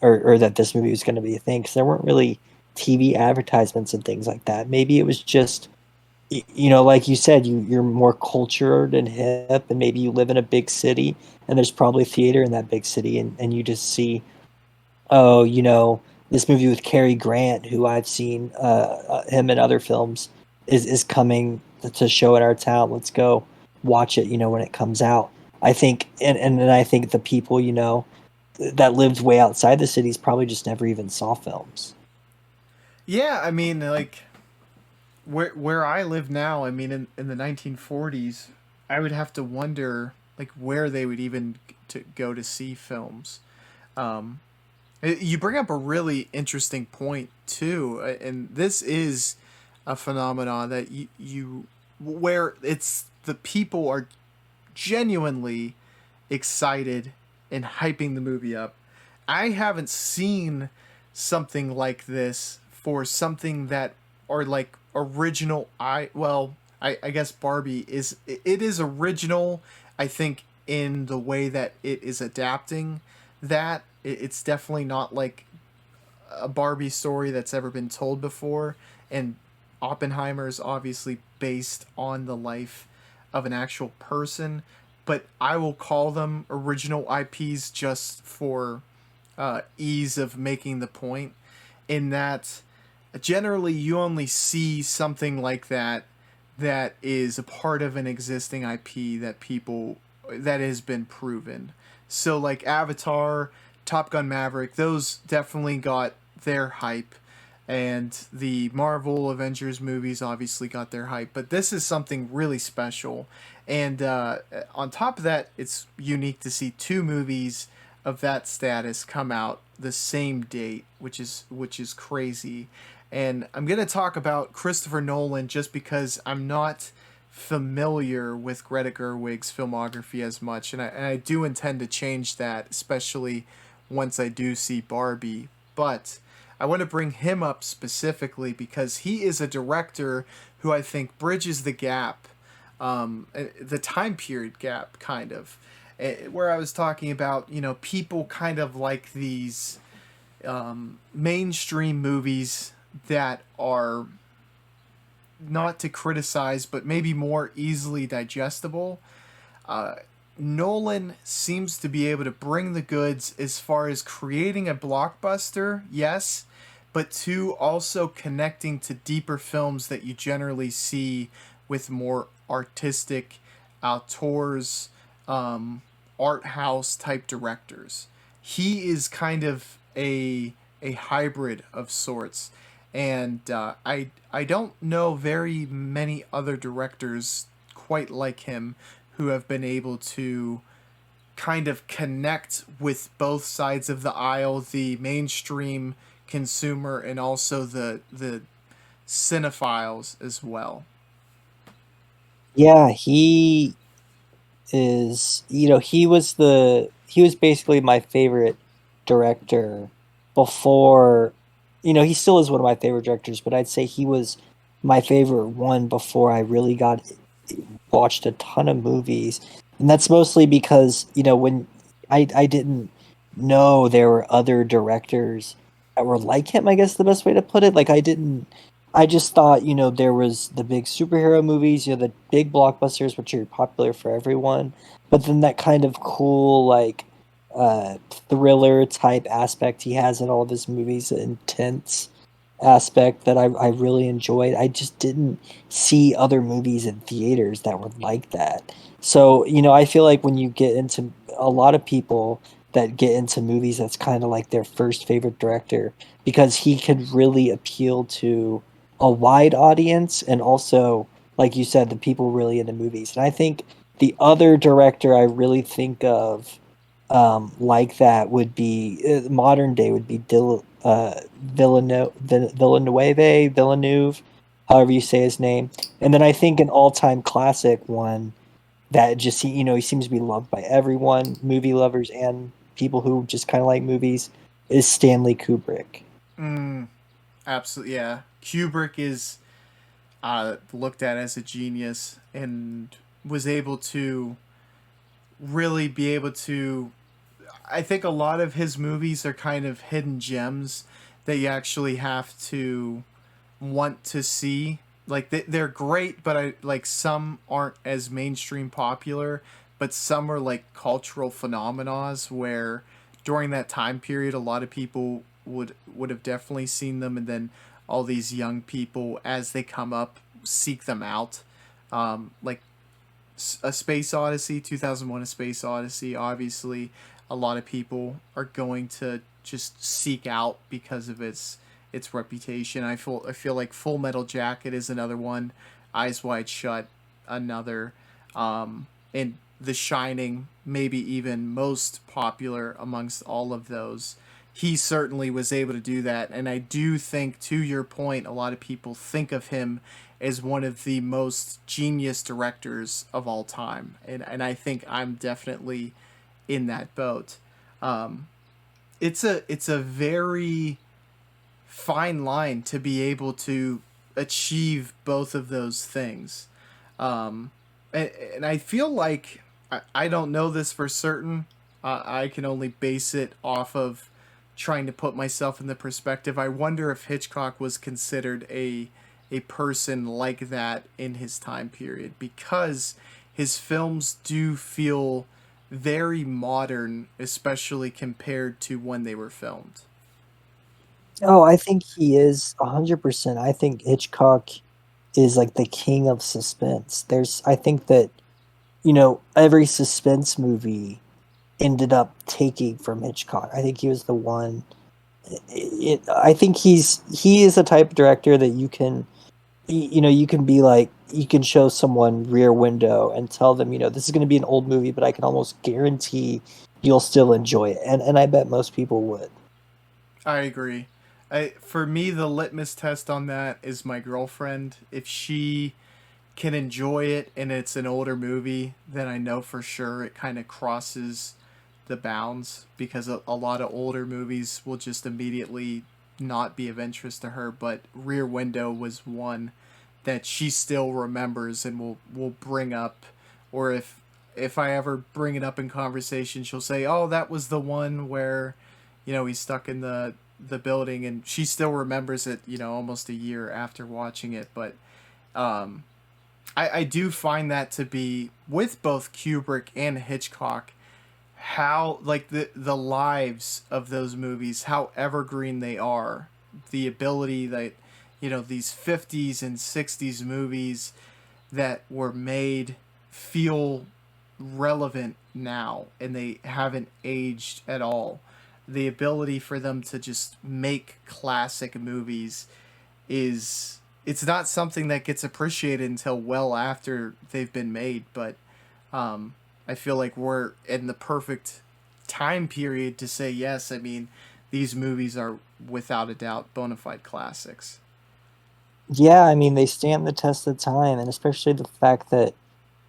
or that this movie was going to be a thing, because there weren't really TV advertisements and things like that. Maybe it was just like you said, you're more cultured and hip, and maybe you live in a big city and there's probably theater in that big city, and you just see, oh, this movie with Cary Grant, who I've seen him in other films, is coming to show in our town. Let's go watch it, when it comes out. I think, and then I think the people, that lived way outside the cities probably just never even saw films. Yeah, I mean, like where I live now, I mean, in the 1940s, I would have to wonder like where they would even to go to see films. Um, you bring up a really interesting point too, and this is a phenomenon that you where it's the people are genuinely excited and hyping the movie up. I haven't seen something like this for something that are like original. I guess Barbie is original. I think in the way that it is adapting that it's definitely not like a Barbie story that's ever been told before, and Oppenheimer is obviously based on the life of an actual person, but I will call them original IPs just for ease of making the point. In that, generally, you only see something like that is a part of an existing IP that has been proven. So, like Avatar, Top Gun Maverick, those definitely got their hype, and the Marvel Avengers movies obviously got their hype. But this is something really special, and on top of that, it's unique to see two movies of that status come out the same date, which is crazy. And I'm gonna talk about Christopher Nolan just because I'm not familiar with Greta Gerwig's filmography as much, and I do intend to change that, especially once I do see Barbie. But I want to bring him up specifically because he is a director who I think bridges the gap, the time period gap, kind of, where I was talking about, people kind of like these mainstream movies that are not to criticize, but maybe more easily digestible. Uh, Nolan seems to be able to bring the goods as far as creating a blockbuster, yes, but two, also connecting to deeper films that you generally see with more artistic auteurs, art house type directors. He is kind of a hybrid of sorts, and I don't know very many other directors quite like him who have been able to kind of connect with both sides of the aisle, the mainstream consumer and also the cinephiles as well. Yeah, he is, he was basically my favorite director before, he still is one of my favorite directors, but I'd say he was my favorite one before I really got watched a ton of movies. And that's mostly because, when I didn't know there were other directors that were like him, I guess the best way to put it. Like I just thought, there was the big superhero movies, the big blockbusters, which are popular for everyone. But then that kind of cool, like, thriller type aspect he has in all of his movies, intense aspect that I really enjoyed. I just didn't see other movies in theaters that were like that. So, I feel like when you get into a lot of people that get into movies, that's kind of like their first favorite director because he could really appeal to a wide audience and also, like you said, the people really into movies. And I think the other director I really think of like that would be modern day would be Villeneuve, however you say his name. And then I think an all-time classic one that just he seems to be loved by everyone, movie lovers and people who just kind of like movies, is Stanley Kubrick. Mm, absolutely, yeah. Kubrick is looked at as a genius and was able to really be able to. I think a lot of his movies are kind of hidden gems that you actually have to want to see. Like they're great, but I like some aren't as mainstream popular, but some are like cultural phenomena where during that time period a lot of people would have definitely seen them, and then all these young people as they come up seek them out. Like a Space Odyssey, 2001: A Space Odyssey. Obviously, a lot of people are going to just seek out because of its reputation. I feel like Full Metal Jacket is another one. Eyes Wide Shut, another, and The Shining, maybe even most popular amongst all of those. He certainly was able to do that, and I do think, to your point, a lot of people think of him as one of the most genius directors of all time, and I think I'm definitely in that boat. Um, it's a very fine line to be able to achieve both of those things. And I feel like I don't know this for certain. I can only base it off of trying to put myself in the perspective. I wonder if Hitchcock was considered a person like that in his time period because his films do feel very modern, especially compared to when they were filmed. Oh, I think he is 100%. I think Hitchcock is like the king of suspense. I think that, every suspense movie ended up taking from Hitchcock. I think he was the one. I think he is the type of director that you can be like, you can show someone Rear Window and tell them, this is going to be an old movie, but I can almost guarantee you'll still enjoy it. And I bet most people would. I agree. For me, the litmus test on that is my girlfriend. If she can enjoy it and it's an older movie, then I know for sure it kind of crosses the bounds because a lot of older movies will just immediately not be of interest to her, but Rear Window was one that she still remembers and will bring up, or if I ever bring it up in conversation, she'll say, "Oh, that was the one where, he's stuck in the building," and she still remembers it, almost a year after watching it. But um, I do find that to be with both Kubrick and Hitchcock, how like the lives of those movies, how evergreen they are, the ability that these 50s and 60s movies that were made feel relevant now and they haven't aged at all. The ability for them to just make classic movies is it's not something that gets appreciated until well after they've been made, but um, I feel like we're in the perfect time period to say yes. I mean, these movies are without a doubt bona fide classics. Yeah, I mean, they stand the test of time, and especially the fact that,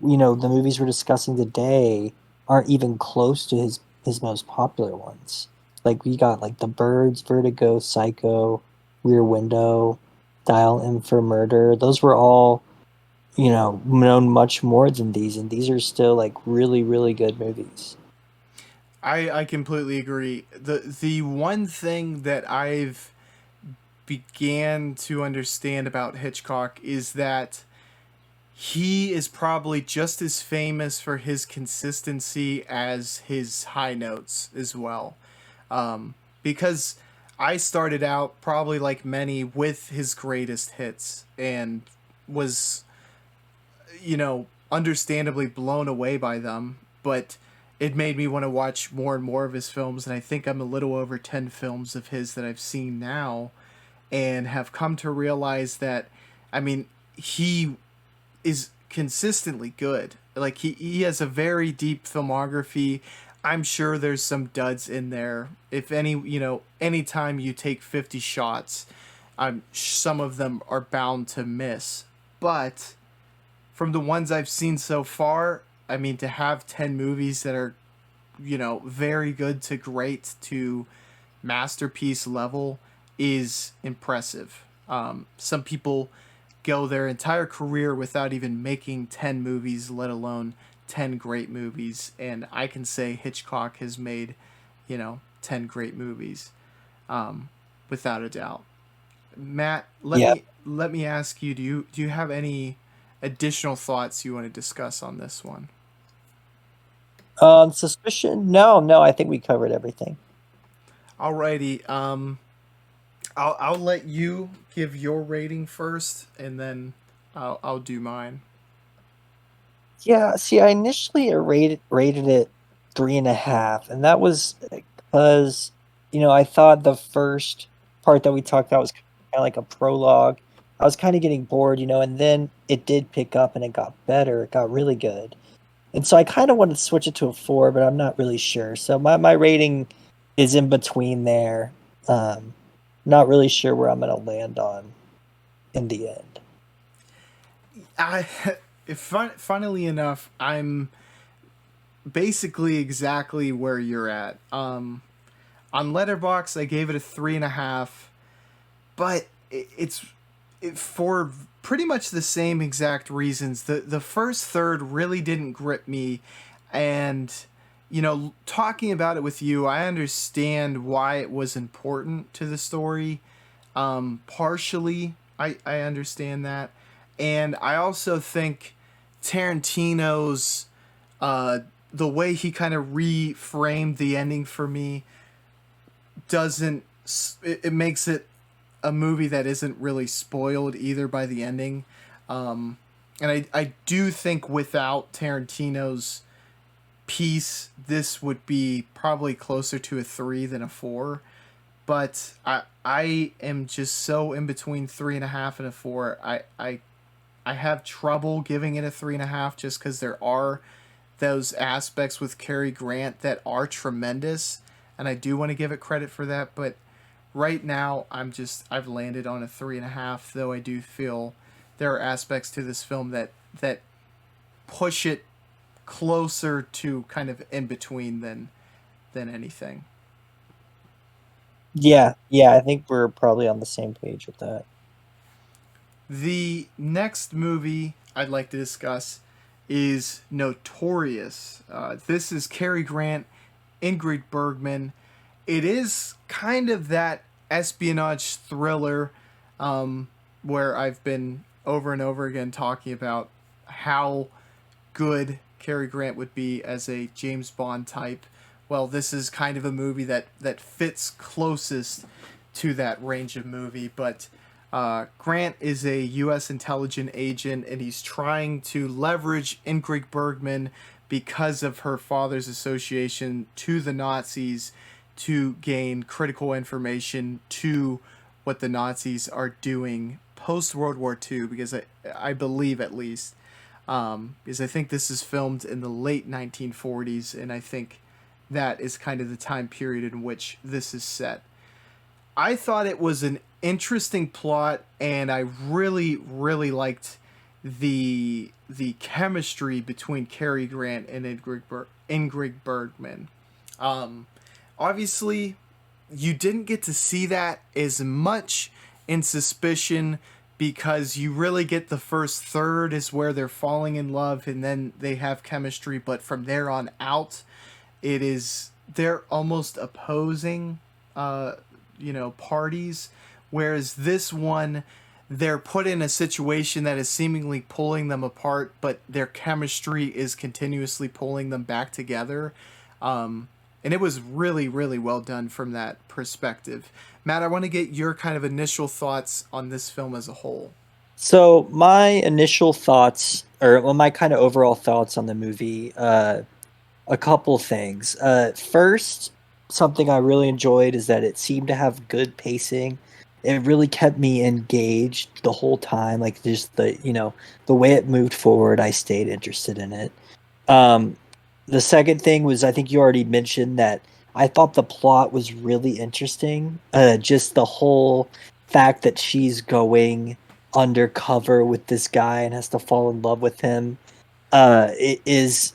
the movies we're discussing today aren't even close to his most popular ones. Like we got like The Birds, Vertigo, Psycho, Rear Window, Dial M for Murder. Those were all, known much more than these, and these are still like really, really good movies. I completely agree. The one thing that I've began to understand about Hitchcock is that he is probably just as famous for his consistency as his high notes as well. Because I started out probably like many with his greatest hits and was, understandably blown away by them, but it made me want to watch more and more of his films. And I think I'm a little over 10 films of his that I've seen now and have come to realize that, I mean, he is consistently good. Like he has a very deep filmography. I'm sure there's some duds in there. If any, anytime you take 50 shots, some of them are bound to miss. But from the ones I've seen so far, I mean, to have 10 movies that are, very good to great to masterpiece level is impressive. Some people go their entire career without even making 10 movies, let alone 10 great movies. And I can say Hitchcock has made, 10 great movies, without a doubt. Matt, Yeah. let me ask you, do you have any additional thoughts you want to discuss on this one? Suspicion? No, no, I think we covered everything. Alrighty, I'll let you give your rating first, and then I'll do mine. Yeah, see, I initially rated it 3.5, and that was because, I thought the first part that we talked about was kind of like a prologue. I was kind of getting bored, and then it did pick up and it got better. It got really good. And so I kind of wanted to switch it to a 4, but I'm not really sure. So my rating is in between there. Um, Not really sure where I'm going to land on in the end. I, funnily enough, I'm basically exactly where you're at. On Letterbox, I gave it a 3.5, but for pretty much the same exact reasons. The first third really didn't grip me, and talking about it with you, I understand why it was important to the story. Partially, I understand that, and I also think Tarantino's uh, the way he kind of reframed the ending for me doesn't it makes it a movie that isn't really spoiled either by the ending. And I do think without Tarantino's piece, this would be probably closer to a 3 than a 4. But I am just so in between 3.5 and a 4. I have trouble giving it a 3.5 just because there are those aspects with Cary Grant that are tremendous, and I do want to give it credit for that. But right now, I've landed on a 3.5. Though I do feel there are aspects to this film that push it closer to kind of in between than anything. Yeah, I think we're probably on the same page with that. The next movie I'd like to discuss is Notorious. This is Cary Grant, Ingrid Bergman. It is kind of that espionage thriller where I've been over and over again talking about how good Cary Grant would be as a James Bond type. Well, this is kind of a movie that fits closest to that range of movie, but Grant is a U.S. intelligence agent, and he's trying to leverage Ingrid Bergman because of her father's association to the Nazis to gain critical information to what the Nazis are doing post World War II. Because I believe at least because I think this is filmed in the late 1940s, and I think that is kind of the time period in which this is set. I thought it was an interesting plot, and I really liked the chemistry between Cary Grant and Ingrid Bergman. Um, Obviously, you didn't get to see that as much in Suspicion because you really get the first third is where they're falling in love and then they have chemistry, but from there on out, it is they're almost opposing uh parties, whereas this one they're put in a situation that is seemingly pulling them apart, but their chemistry is continuously pulling them back together. And it was really well done from that perspective. Matt, I want to get your kind of initial thoughts on this film as a whole. So my initial thoughts, or well, my kind of overall thoughts on the movie, a couple things. First, something I really enjoyed is that it seemed to have good pacing. It really kept me engaged the whole time. Like just the way it moved forward, I stayed interested in it. Um, the second thing was I think you already mentioned that I thought the plot was really interesting. Just the whole fact that she's going undercover with this guy and has to fall in love with him. It's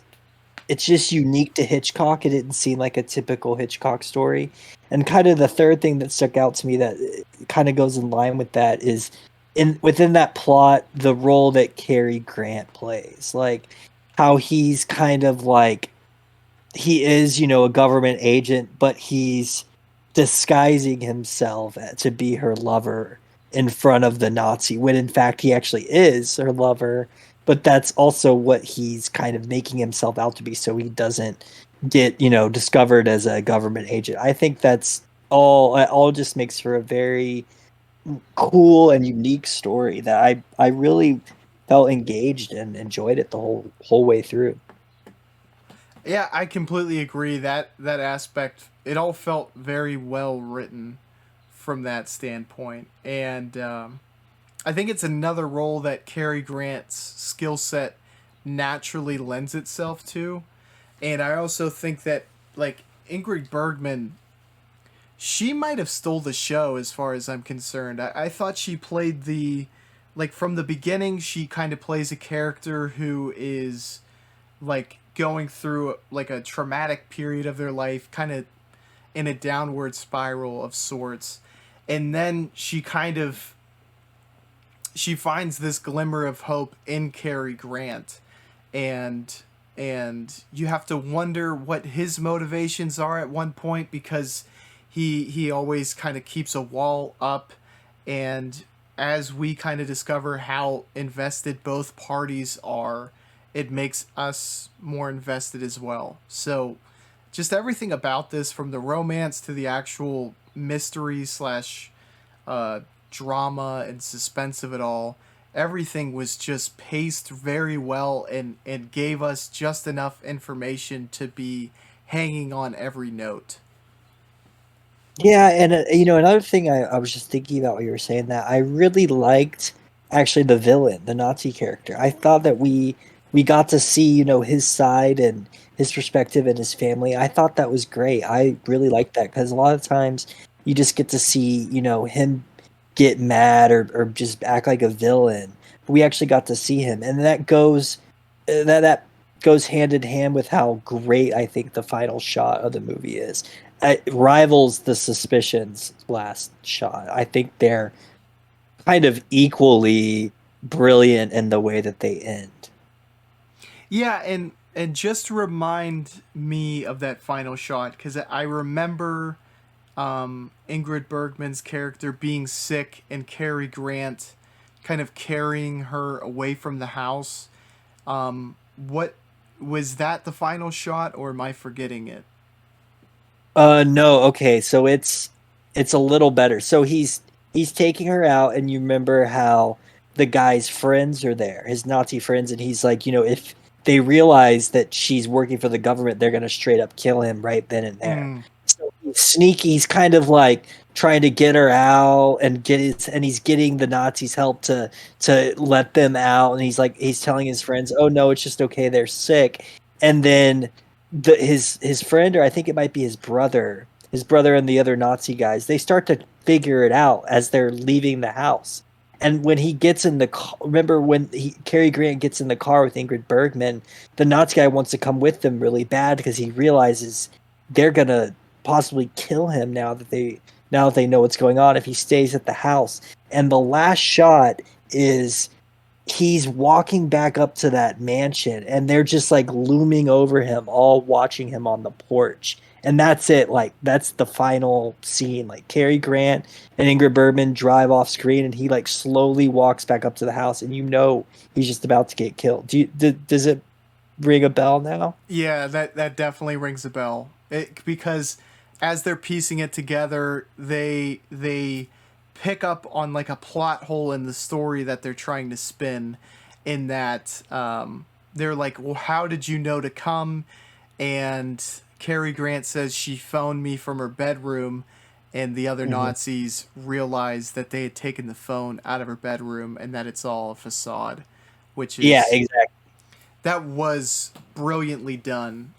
just unique to Hitchcock. It didn't seem like a typical Hitchcock story. And kind of the third thing that stuck out to me that kind of goes in line with that is in within that plot, the role that Cary Grant plays. Like how he's kind of like he is, a government agent, but he's disguising himself to be her lover in front of the Nazi, when in fact he actually is her lover. But that's also what he's kind of making himself out to be, so he doesn't get, discovered as a government agent. I think that's all just makes for a very cool and unique story that I really felt engaged and enjoyed it the whole way through. Yeah, I completely agree that aspect. It all felt very well written from that standpoint, and I think it's another role that Cary Grant's skill set naturally lends itself to, and I also think that like Ingrid Bergman, she might have stole the show as far as I'm concerned. I thought she played the like from the beginning. She kind of plays a character who is like going through like a traumatic period of their life, kind of in a downward spiral of sorts, and then she finds this glimmer of hope in Cary Grant, and you have to wonder what his motivations are at one point because he always kind of keeps a wall up, and as we kind of discover how invested both parties are, it makes us more invested as well. So just everything about this, from the romance to the actual mystery slash uh, drama and suspense of it all, everything was just paced very well and gave us just enough information to be hanging on every note. Yeah, and another thing I was just thinking about while you were saying that, I really liked actually the villain, the Nazi character. I thought that we got to see, his side and his perspective and his family. I thought that was great. I really liked that because a lot of times you just get to see, him get mad or just act like a villain. We actually got to see him, and that goes hand in hand with how great I think the final shot of the movie is. rivals the Suspicions last shot. I think they're kind of equally brilliant in the way that they end. Yeah, and just remind me of that final shot because I remember Ingrid Bergman's character being sick and Cary Grant kind of carrying her away from the house. What was that the final shot, or am I forgetting it? No, okay, so it's a little better. So he's taking her out, and you remember how the guy's friends are there, his Nazi friends, and he's like, if they realize that she's working for the government, they're gonna straight up kill him right then and there. Mm, So he's sneaky, he's kind of like trying to get her out and he's getting the Nazis help to let them out, and he's telling his friends, "Oh no, it's just okay, they're sick." And then his friend, or I think it might be his brother and the other Nazi guys, they start to figure it out as they're leaving the house. And when he gets in the car, remember when Cary Grant gets in the car with Ingrid Bergman, the Nazi guy wants to come with them really bad because he realizes they're gonna possibly kill him now that they know what's going on if he stays at the house. And the last shot is he's walking back up to that mansion and they're just like looming over him, all watching him on the porch. And that's it. Like that's the final scene. Like Cary Grant and Ingrid Bergman drive off screen, and he like slowly walks back up to the house, and he's just about to get killed. Does it ring a bell now? yeah, that definitely rings a bell. Because as they're piecing it together, they pick up on like a plot hole in the story that they're trying to spin. In that they're like, well, how did you know to come? And Cary Grant says she phoned me from her bedroom, and the other Mm-hmm. Nazis realized that they had taken the phone out of her bedroom and that it's all a facade, which Yeah, is exactly. that was brilliantly done.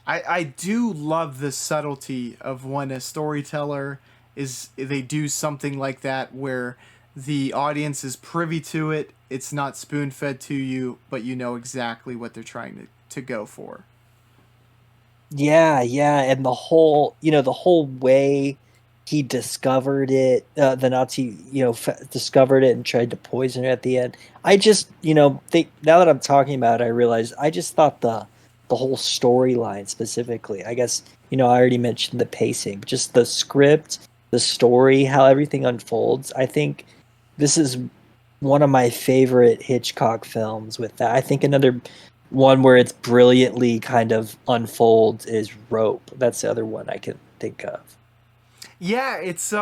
I do love the subtlety of when a storyteller is they do something like that where the audience is privy to it. It's not spoon fed to you, but you know exactly what they're trying to go for. Yeah, yeah, and the whole way he discovered it, the Nazi, discovered it and tried to poison her at the end. I just, think now that I'm talking about it, I realize I just thought the whole storyline specifically. I guess, I already mentioned the pacing, but just the script, the story, how everything unfolds. I think this is one of my favorite Hitchcock films with that. I think another one where it's brilliantly kind of unfolds is Rope. That's the other one I can think of. Yeah, it's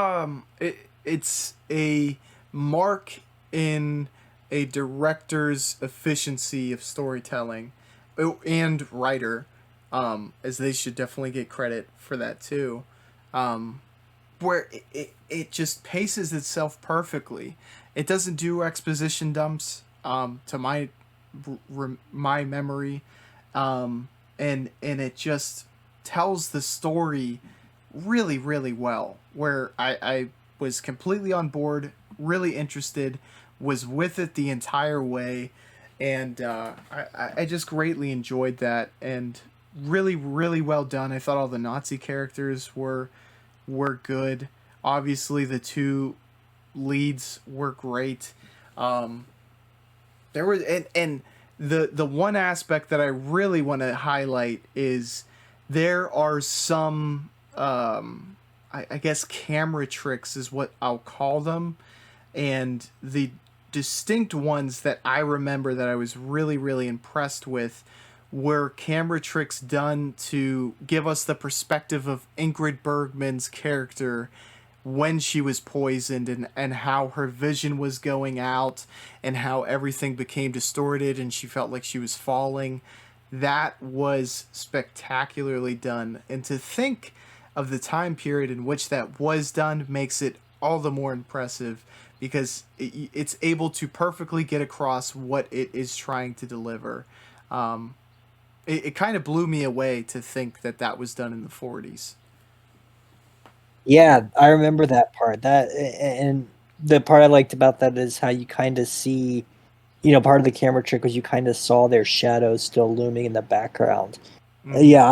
a mark in a director's efficiency of storytelling, and writer, as they should definitely get credit for that too. Where it just paces itself perfectly. It doesn't do exposition dumps, to my memory, and it just tells the story really really well. Where I was completely on board, really interested, was with it the entire way, and I just greatly enjoyed that, and really really well done. I thought all the Nazi characters were good. Obviously, the two leads were great. Um, there was and the one aspect that I really want to highlight is there are some I guess camera tricks is what I'll call them, and the distinct ones that I remember that I was really really impressed with were camera tricks done to give us the perspective of Ingrid Bergman's character when she was poisoned, and how her vision was going out and how everything became distorted and she felt like she was falling. That was spectacularly done. And to think of the time period in which that was done makes it all the more impressive because it's able to perfectly get across what it is trying to deliver. Um, it kind of blew me away to think that that was done in the 40s. Yeah, I remember that part. And the part I liked about that is how you kind of see, part of the camera trick was you kind of saw their shadows still looming in the background. Mm-hmm. Yeah,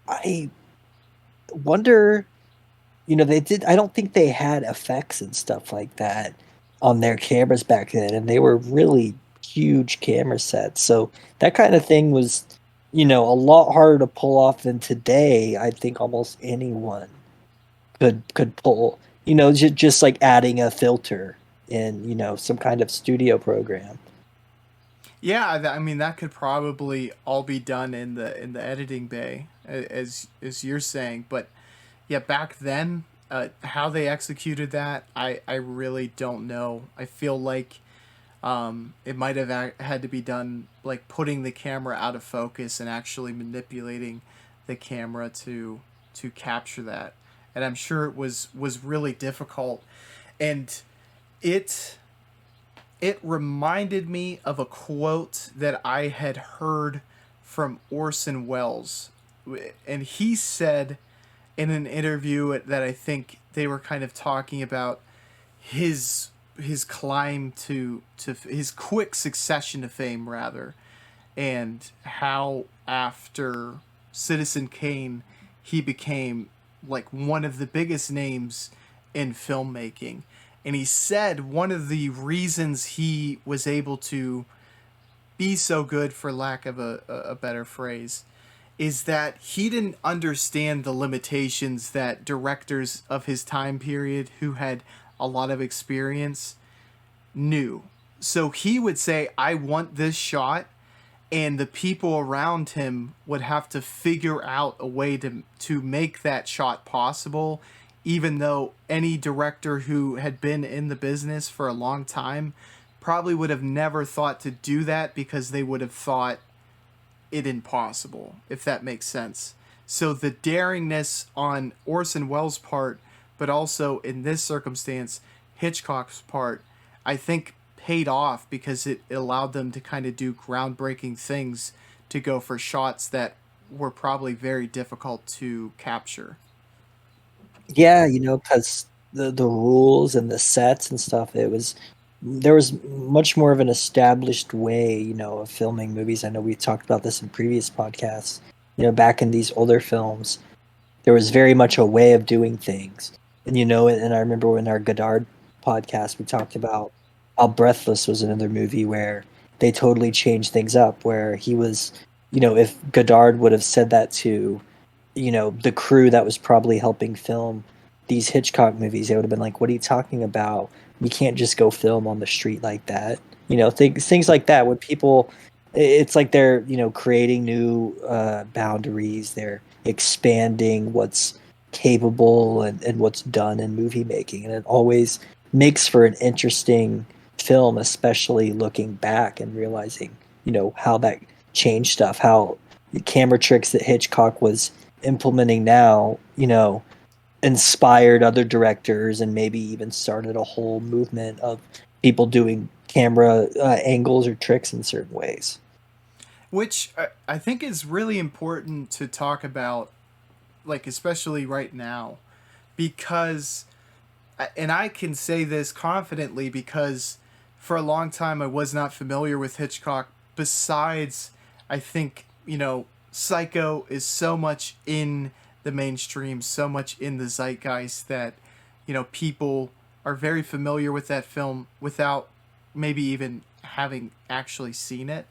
I wonder, they did. I don't think they had effects and stuff like that on their cameras back then, and they were really huge camera sets. So that kind of thing was, a lot harder to pull off than today. I think almost anyone could pull, just like adding a filter in, some kind of studio program. Yeah, I mean that could probably all be done in the editing bay, as you're saying. But yeah, back then, how they executed that, I really don't know. I feel like it might have had to be done like putting the camera out of focus and actually manipulating the camera to capture that. And I'm sure it was really difficult. And it it reminded me of a quote that I had heard from Orson Welles. And he said in an interview that I think they were kind of talking about his his climb to his quick succession to fame rather, and how after Citizen Kane he became like one of the biggest names in filmmaking. And he said one of the reasons he was able to be so good, for lack of a better phrase, is that he didn't understand the limitations that directors of his time period who had a lot of experience knew. So he would say, I want this shot, and the people around him would have to figure out a way to make that shot possible, even though any director who had been in the business for a long time probably would have never thought to do that because they would have thought it impossible, if that makes sense. So the daringness on Orson Welles' part, but also in this circumstance, Hitchcock's part, I think paid off because it allowed them to kind of do groundbreaking things to go for shots that were probably very difficult to capture. Yeah, because the rules and the sets and stuff, there was much more of an established way, of filming movies. I know we talked about this in previous podcasts. Back in these older films, there was very much a way of doing things. And and I remember in our Godard podcast we talked about how Breathless was another movie where they totally changed things up, where he was, if Godard would have said that to, the crew that was probably helping film these Hitchcock movies, they would have been like, what are you talking about? You can't just go film on the street like that. Things like that when people, it's like they're, creating new boundaries. They're expanding what's capable and what's done in movie making. And it always makes for an interesting film, especially looking back and realizing, how that changed stuff, how the camera tricks that Hitchcock was implementing now, inspired other directors and maybe even started a whole movement of people doing camera angles or tricks in certain ways. Which I think is really important to talk about, like, especially right now, because, and I can say this confidently because for a long time I was not familiar with Hitchcock. Besides, I think, Psycho is so much in the mainstream, so much in the zeitgeist that, people are very familiar with that film without maybe even having actually seen it.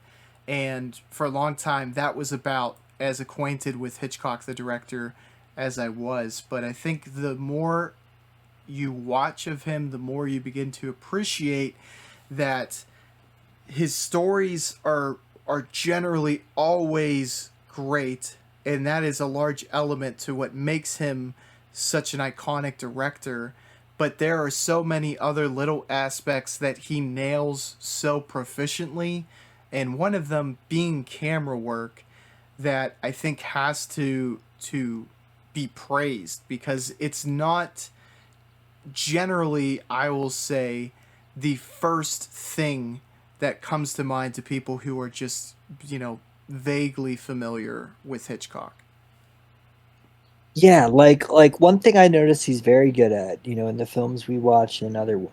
And for a long time, that was about as acquainted with Hitchcock, the director, as I was. But I think the more you watch of him, the more you begin to appreciate that his stories are generally always great, and that is a large element to what makes him such an iconic director. But there are so many other little aspects that he nails so proficiently, and one of them being camera work that I think has to be praised because it's not generally, I will say, the first thing that comes to mind to people who are just, vaguely familiar with Hitchcock. Yeah, like one thing I noticed he's very good at, in the films we watch, and another one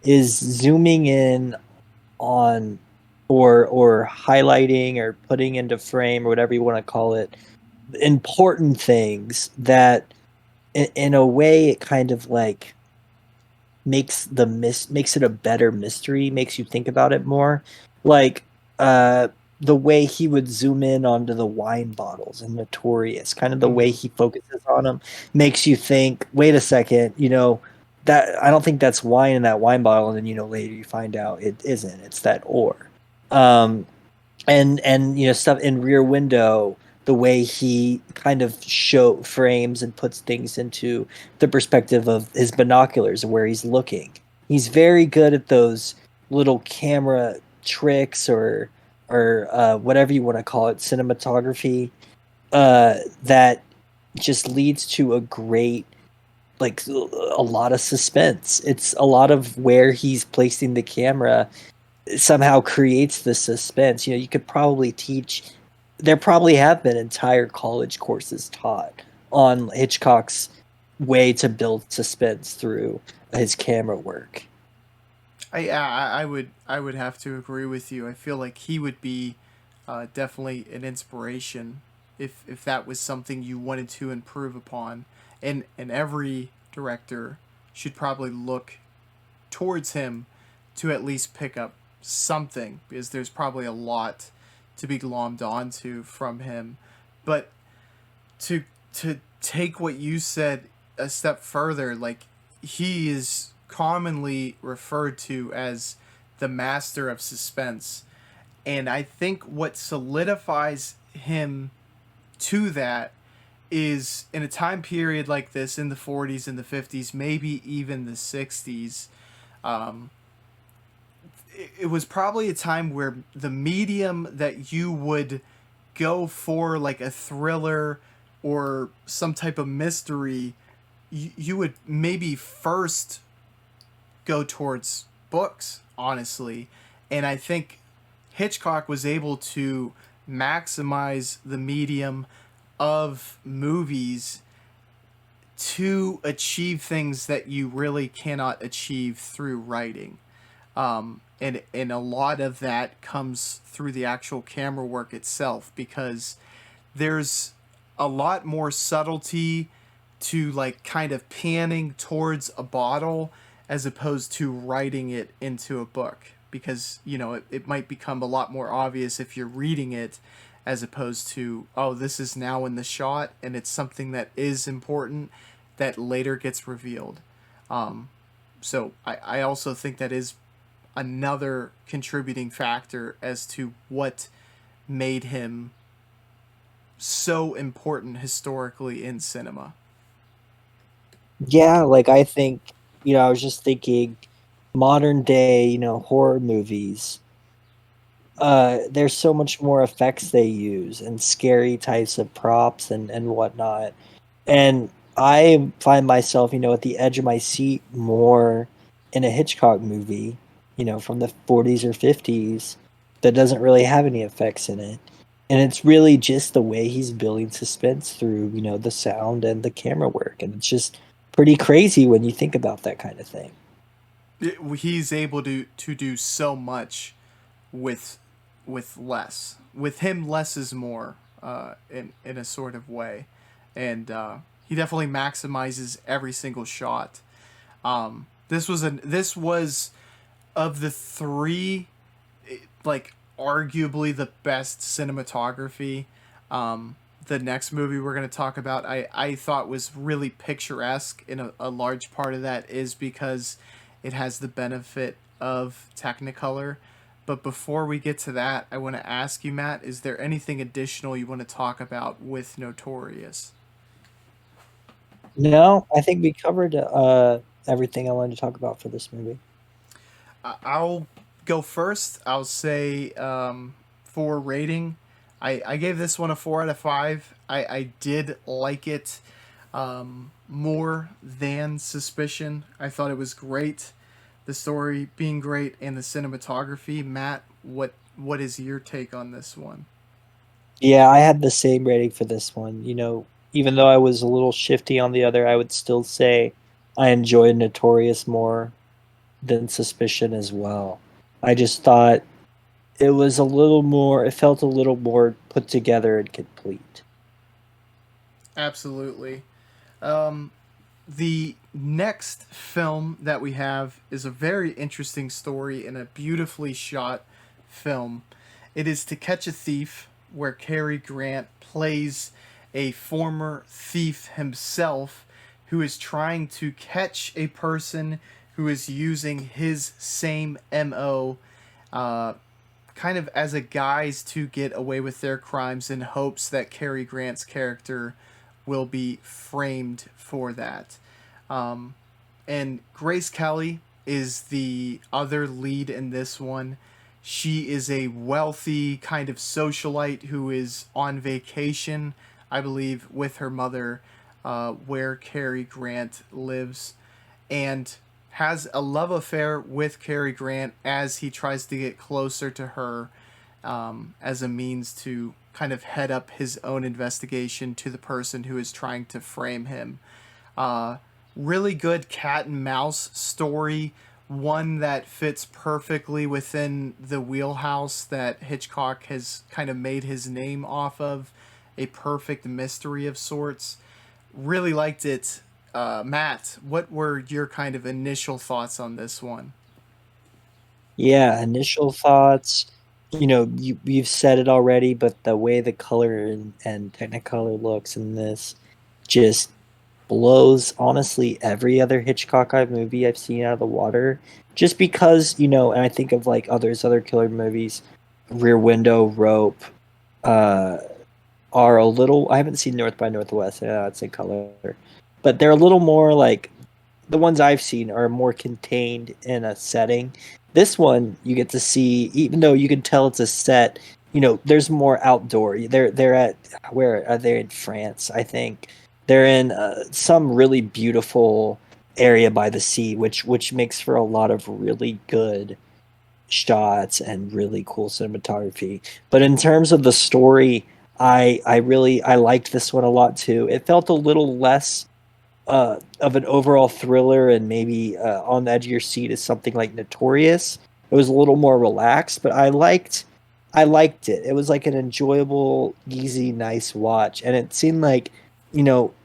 is zooming in on or highlighting or putting into frame or whatever you want to call it, important things that in a way it kind of like makes it a better mystery, makes you think about it more. Like uh the way he would zoom in onto the wine bottles and Notorious, kind of the way Mm-hmm. he focuses on them makes you think, wait a second, that I don't think that's wine in that wine bottle, and then later you find out it isn't. It's that ore. Um and stuff in Rear Window, the way he kind of show frames and puts things into the perspective of his binoculars and where he's looking. He's very good at those little camera tricks, or whatever you want to call it, cinematography, that just leads to a great, like, a lot of suspense. It's a lot of where he's placing the camera somehow creates the suspense. You could probably teach. There probably have been entire college courses taught on Hitchcock's way to build suspense through his camera work. I would have to agree with you. I feel like he would be definitely an inspiration if that was something you wanted to improve upon, and every director should probably look towards him to at least pick up something, because there's probably a lot to be glommed onto from him. But to take what you said a step further, like, he is commonly referred to as the master of suspense. And I think what solidifies him to that is, in a time period like this, in the 40s and the 50s, maybe even the 60s, um, it was probably a time where the medium that you would go for, like a thriller or some type of mystery, you would maybe first go towards books, honestly. And I think Hitchcock was able to maximize the medium of movies to achieve things that you really cannot achieve through writing. And a lot of that comes through the actual camera work itself, because there's a lot more subtlety to, like, kind of panning towards a bottle as opposed to writing it into a book, because it might become a lot more obvious if you're reading it, as opposed to, oh, this is now in the shot and it's something that is important that later gets revealed. So I also think that is another contributing factor as to what made him so important historically in cinema. Yeah, like I think, I was just thinking modern day, horror movies. There's so much more effects they use and scary types of props and whatnot. And I find myself, at the edge of my seat more in a Hitchcock movie, from the 40s or 50s, that doesn't really have any effects in it. And it's really just the way he's building suspense through, the sound and the camera work. And it's just pretty crazy when you think about that kind of thing. He's able to do so much with less. With him, less is more, in a sort of way, and he definitely maximizes every single shot. This was of the three, like, arguably the best cinematography. The next movie we're going to talk about, I thought was really picturesque, and a large part of that is because it has the benefit of Technicolor. But before we get to that, I want to ask you, Matt, is there anything additional you want to talk about with Notorious? No, I think we covered everything I wanted to talk about for this movie. I'll go first. I'll say, for rating, I gave this one a 4 out of 5. I did like it more than Suspicion. I thought it was great. The story being great and the cinematography. Matt, what is your take on this one? Yeah, I had the same rating for this one. Even though I was a little shifty on the other, I would still say I enjoyed Notorious more than Suspicion as well. I just thought it felt a little more put together and complete. Absolutely. The next film that we have is a very interesting story and a beautifully shot film. It is To Catch a Thief, where Cary Grant plays a former thief himself who is trying to catch a person who is using his same MO, uh, kind of as a guise to get away with their crimes in hopes that Cary Grant's character will be framed for that. Um, and Grace Kelly is the other lead in this one. She is a wealthy kind of socialite who is on vacation, I believe, with her mother, where Cary Grant lives, and has a love affair with Cary Grant as he tries to get closer to her, as a means to kind of head up his own investigation to the person who is trying to frame him. Uh, Really good cat and mouse story, one that fits perfectly within the wheelhouse that Hitchcock has kind of made his name off of, a perfect mystery of sorts. Really liked it. Matt, what were your kind of initial thoughts on this one? Yeah, initial thoughts. You've said it already, but the way the color and Technicolor looks in this just blows honestly every other Hitchcock movie I've seen out of the water. Just because, and I think of like other killer movies, Rear Window, Rope, uh, are a little. I haven't seen North by Northwest. Yeah, it's in color, but they're a little more like the ones I've seen are more contained in a setting. This one you get to see, even though you can tell it's a set. There's more outdoor. They're at where are they in France? I think they're in some really beautiful area by the sea, which makes for a lot of really good shots and really cool cinematography. But in terms of the story, I liked this one a lot too. It felt a little less of an overall thriller and maybe on the edge of your seat is something like Notorious. It was a little more relaxed, but I liked it. It was like an enjoyable, easy, nice watch, and it seemed like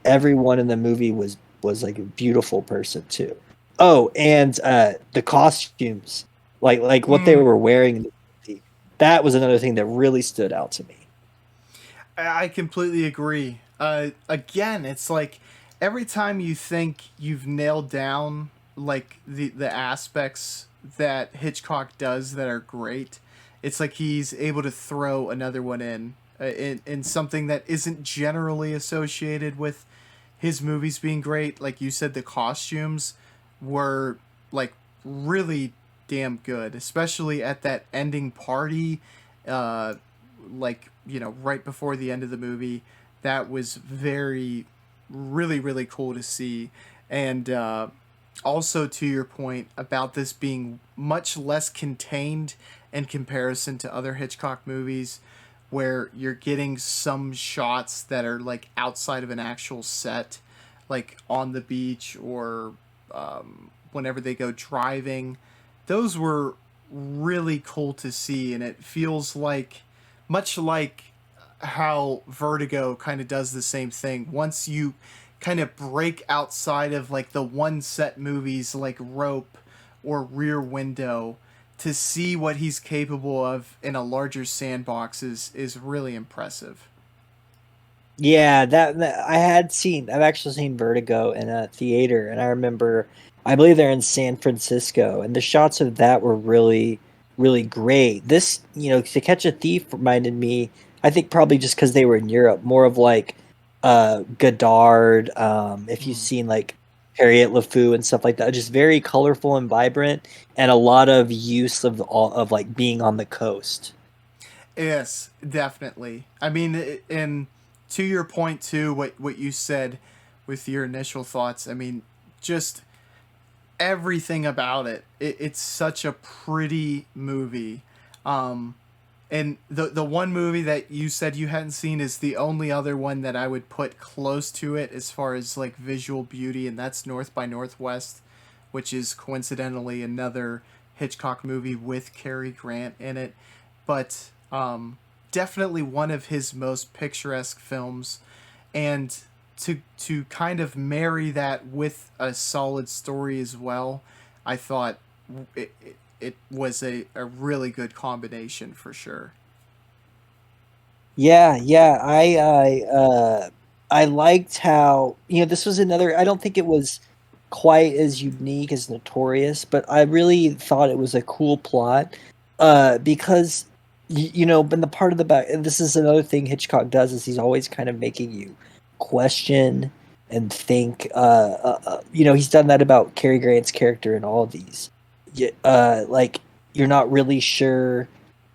everyone in the movie was like a beautiful person too. Oh, and the costumes, like what they Mm, were wearing in the movie, that was another thing that really stood out to me. I completely agree. Again, it's like every time you think you've nailed down like the aspects that Hitchcock does that are great, it's like he's able to throw another one in something that isn't generally associated with his movies being great. Like you said, the costumes were like really damn good, especially at that ending party. Like right before the end of the movie, that was very really cool to see. And also to your point about this being much less contained in comparison to other Hitchcock movies, where you're getting some shots that are like outside of an actual set, like on the beach or whenever they go driving. Those were really cool to see, and it feels like much like how Vertigo kind of does the same thing. Once you kind of break outside of like the one set movies like Rope or Rear Window, to see what he's capable of in a larger sandbox is really impressive. Yeah, that I've actually seen Vertigo in a theater, and I remember, I believe they're in San Francisco, and the shots of that were really, really great. This, To Catch a Thief reminded me, I think probably just because they were in Europe, more of like Godard. If you've Mm. seen like Harriet LeFou and stuff like that, just very colorful and vibrant, and a lot of use of all of like being on the coast. Yes, definitely. I mean, and to your point too, what you said with your initial thoughts. I mean, just everything about it's such a pretty movie. Um, and the one movie that you said you hadn't seen is the only other one that I would put close to it as far as like visual beauty, and that's North by Northwest, which is coincidentally another Hitchcock movie with Cary Grant in it. But definitely one of his most picturesque films. And to kind of marry that with a solid story as well, I thought it was a really good combination for sure. Yeah, yeah. I liked how, this was another, I don't think it was quite as unique as Notorious, but I really thought it was a cool plot. Because in the part of the back, and this is another thing Hitchcock does, is he's always kind of making you question and think. He's done that about Cary Grant's character in all of these. Like, you're not really sure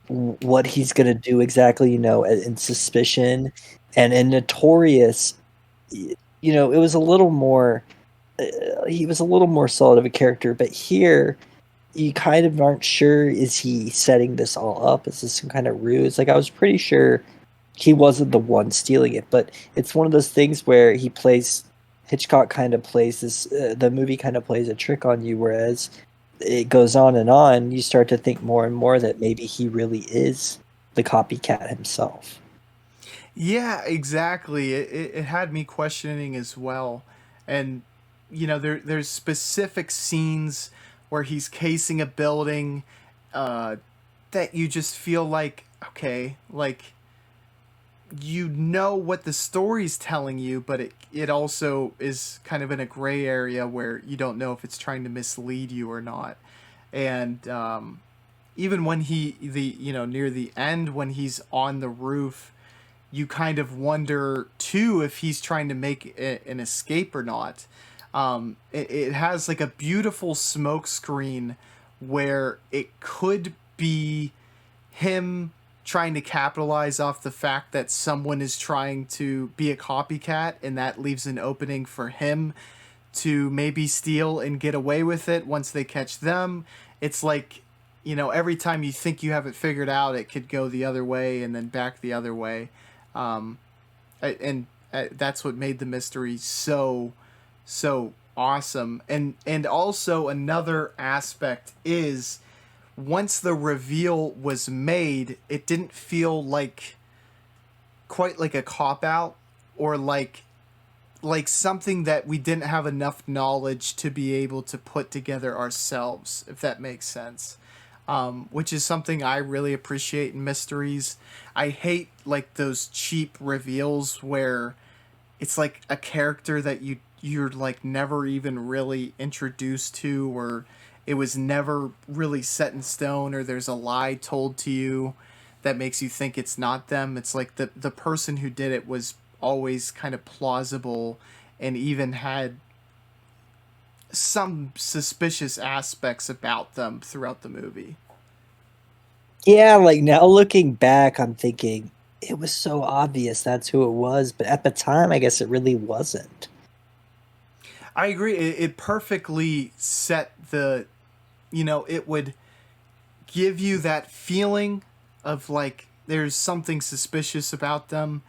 what he's gonna do exactly, in Suspicion, and in Notorious, it was a little more. He was a little more solid of a character, but here you kind of aren't sure, is he setting this all up? Is this some kind of ruse? Like, I was pretty sure he wasn't the one stealing it, but it's one of those things where Hitchcock kind of plays this, the movie kind of plays a trick on you, whereas it goes on, you start to think more and more that maybe he really is the copycat himself. Yeah, exactly. It had me questioning as well. And there's specific scenes where he's casing a building that you just feel like, okay, like you know what the story's telling you, but it also is kind of in a gray area where you don't know if it's trying to mislead you or not. And even when near the end when he's on the roof, you kind of wonder too if he's trying to make an escape or not. It has like a beautiful smoke screen where it could be him trying to capitalize off the fact that someone is trying to be a copycat, and that leaves an opening for him to maybe steal and get away with it once they catch them. It's like, every time you think you have it figured out, it could go the other way and then back the other way. Um, and that's what made the mystery so awesome. And also another aspect is once the reveal was made, it didn't feel like quite like a cop out or like something that we didn't have enough knowledge to be able to put together ourselves, if that makes sense. Which is something I really appreciate in mysteries. I hate like those cheap reveals where it's like a character that you're like never even really introduced to, or it was never really set in stone, or there's a lie told to you that makes you think it's not them. It's like the person who did it was always kind of plausible and even had some suspicious aspects about them throughout the movie. Yeah, like now looking back, I'm thinking it was so obvious that's who it was, but at the time, I guess it really wasn't. I agree. It perfectly set it would give you that feeling of like there's something suspicious about them,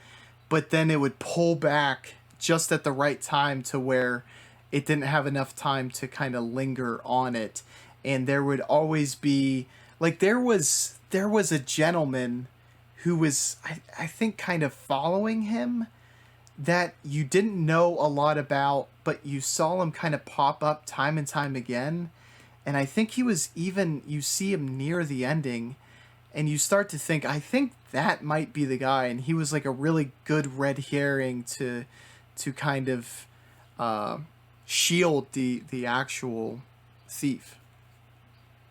but then it would pull back just at the right time to where it didn't have enough time to kind of linger on it. And there would always be like there was a gentleman who was I think kind of following him that you didn't know a lot about, but you saw him kind of pop up time and time again. And I think he was even, you see him near the ending, and you start to think, I think that might be the guy. And he was like a really good red herring to kind of uh, shield the actual thief.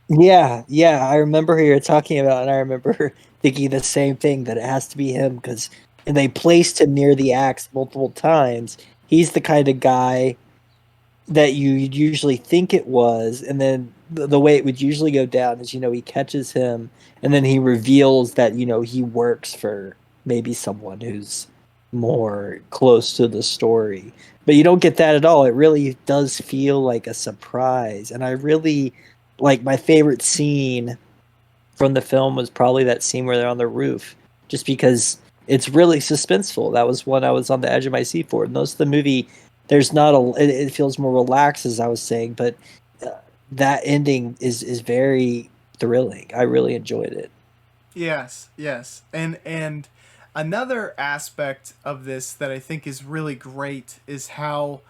Yeah, yeah, I remember who you're talking about, and I remember thinking the same thing, that it has to be him because, and they placed him near the axe multiple times. He's the kind of guy that you'd usually think it was, and then the way it would usually go down is, he catches him, and then he reveals that, he works for maybe someone who's more close to the story. But you don't get that at all. It really does feel like a surprise. And I really like, my favorite scene from the film was probably that scene where they're on the roof, just because it's really suspenseful. That was one I was on the edge of my seat for. And most of the movie, there's not a. It feels more relaxed, as I was saying, but uh, that ending is very thrilling. I really enjoyed it. Yes, yes, and Another aspect of this that I think is really great is how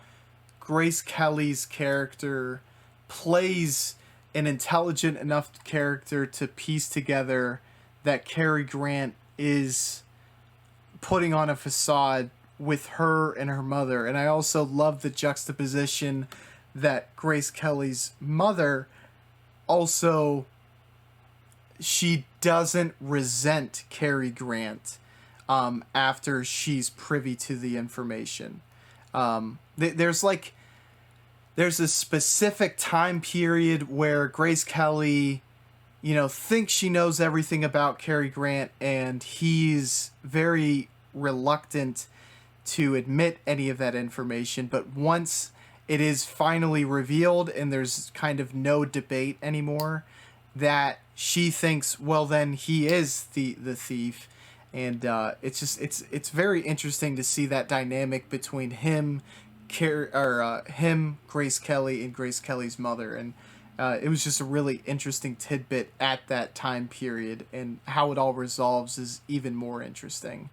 Grace Kelly's character plays an intelligent enough character to piece together that Cary Grant is putting on a facade with her and her mother. And I also love the juxtaposition that Grace Kelly's mother also, she doesn't resent Cary Grant after she's privy to the information. There's like there's a specific time period where Grace Kelly, thinks she knows everything about Cary Grant, and he's very reluctant to admit any of that information. But once it is finally revealed and there's kind of no debate anymore, that she thinks, well, then he is the thief. And it's very interesting to see that dynamic between him, Grace Kelly, and Grace Kelly's mother. And it was just a really interesting tidbit at that time period, and how it all resolves is even more interesting.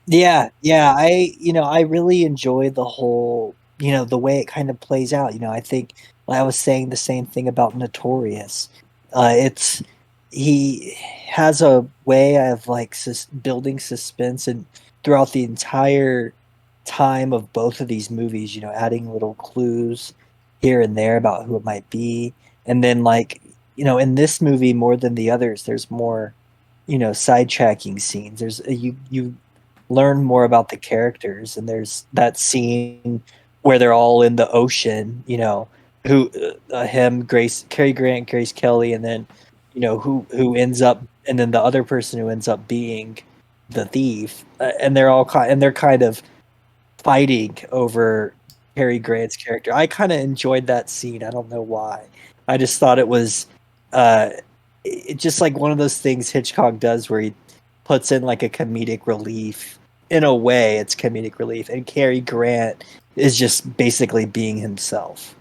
Yeah, yeah. I really enjoy the whole, the way it kind of plays out. I think I was saying the same thing about Notorious. It's he has a way of like building suspense and throughout the entire time of both of these movies, adding little clues here and there about who it might be. And then like, in this movie more than the others, there's more, sidetracking scenes. You learn more about the characters, and there's that scene where they're all in the ocean, who him, Grace, Cary Grant, Grace Kelly, and then who ends up, and then the other person who ends up being the thief, and they're kind of fighting over Cary Grant's character. I kind of enjoyed that scene. I don't know why. I just thought it was uh, just like one of those things Hitchcock does where he puts in like a comedic relief. In a way, it's comedic relief, and Cary Grant is just basically being himself.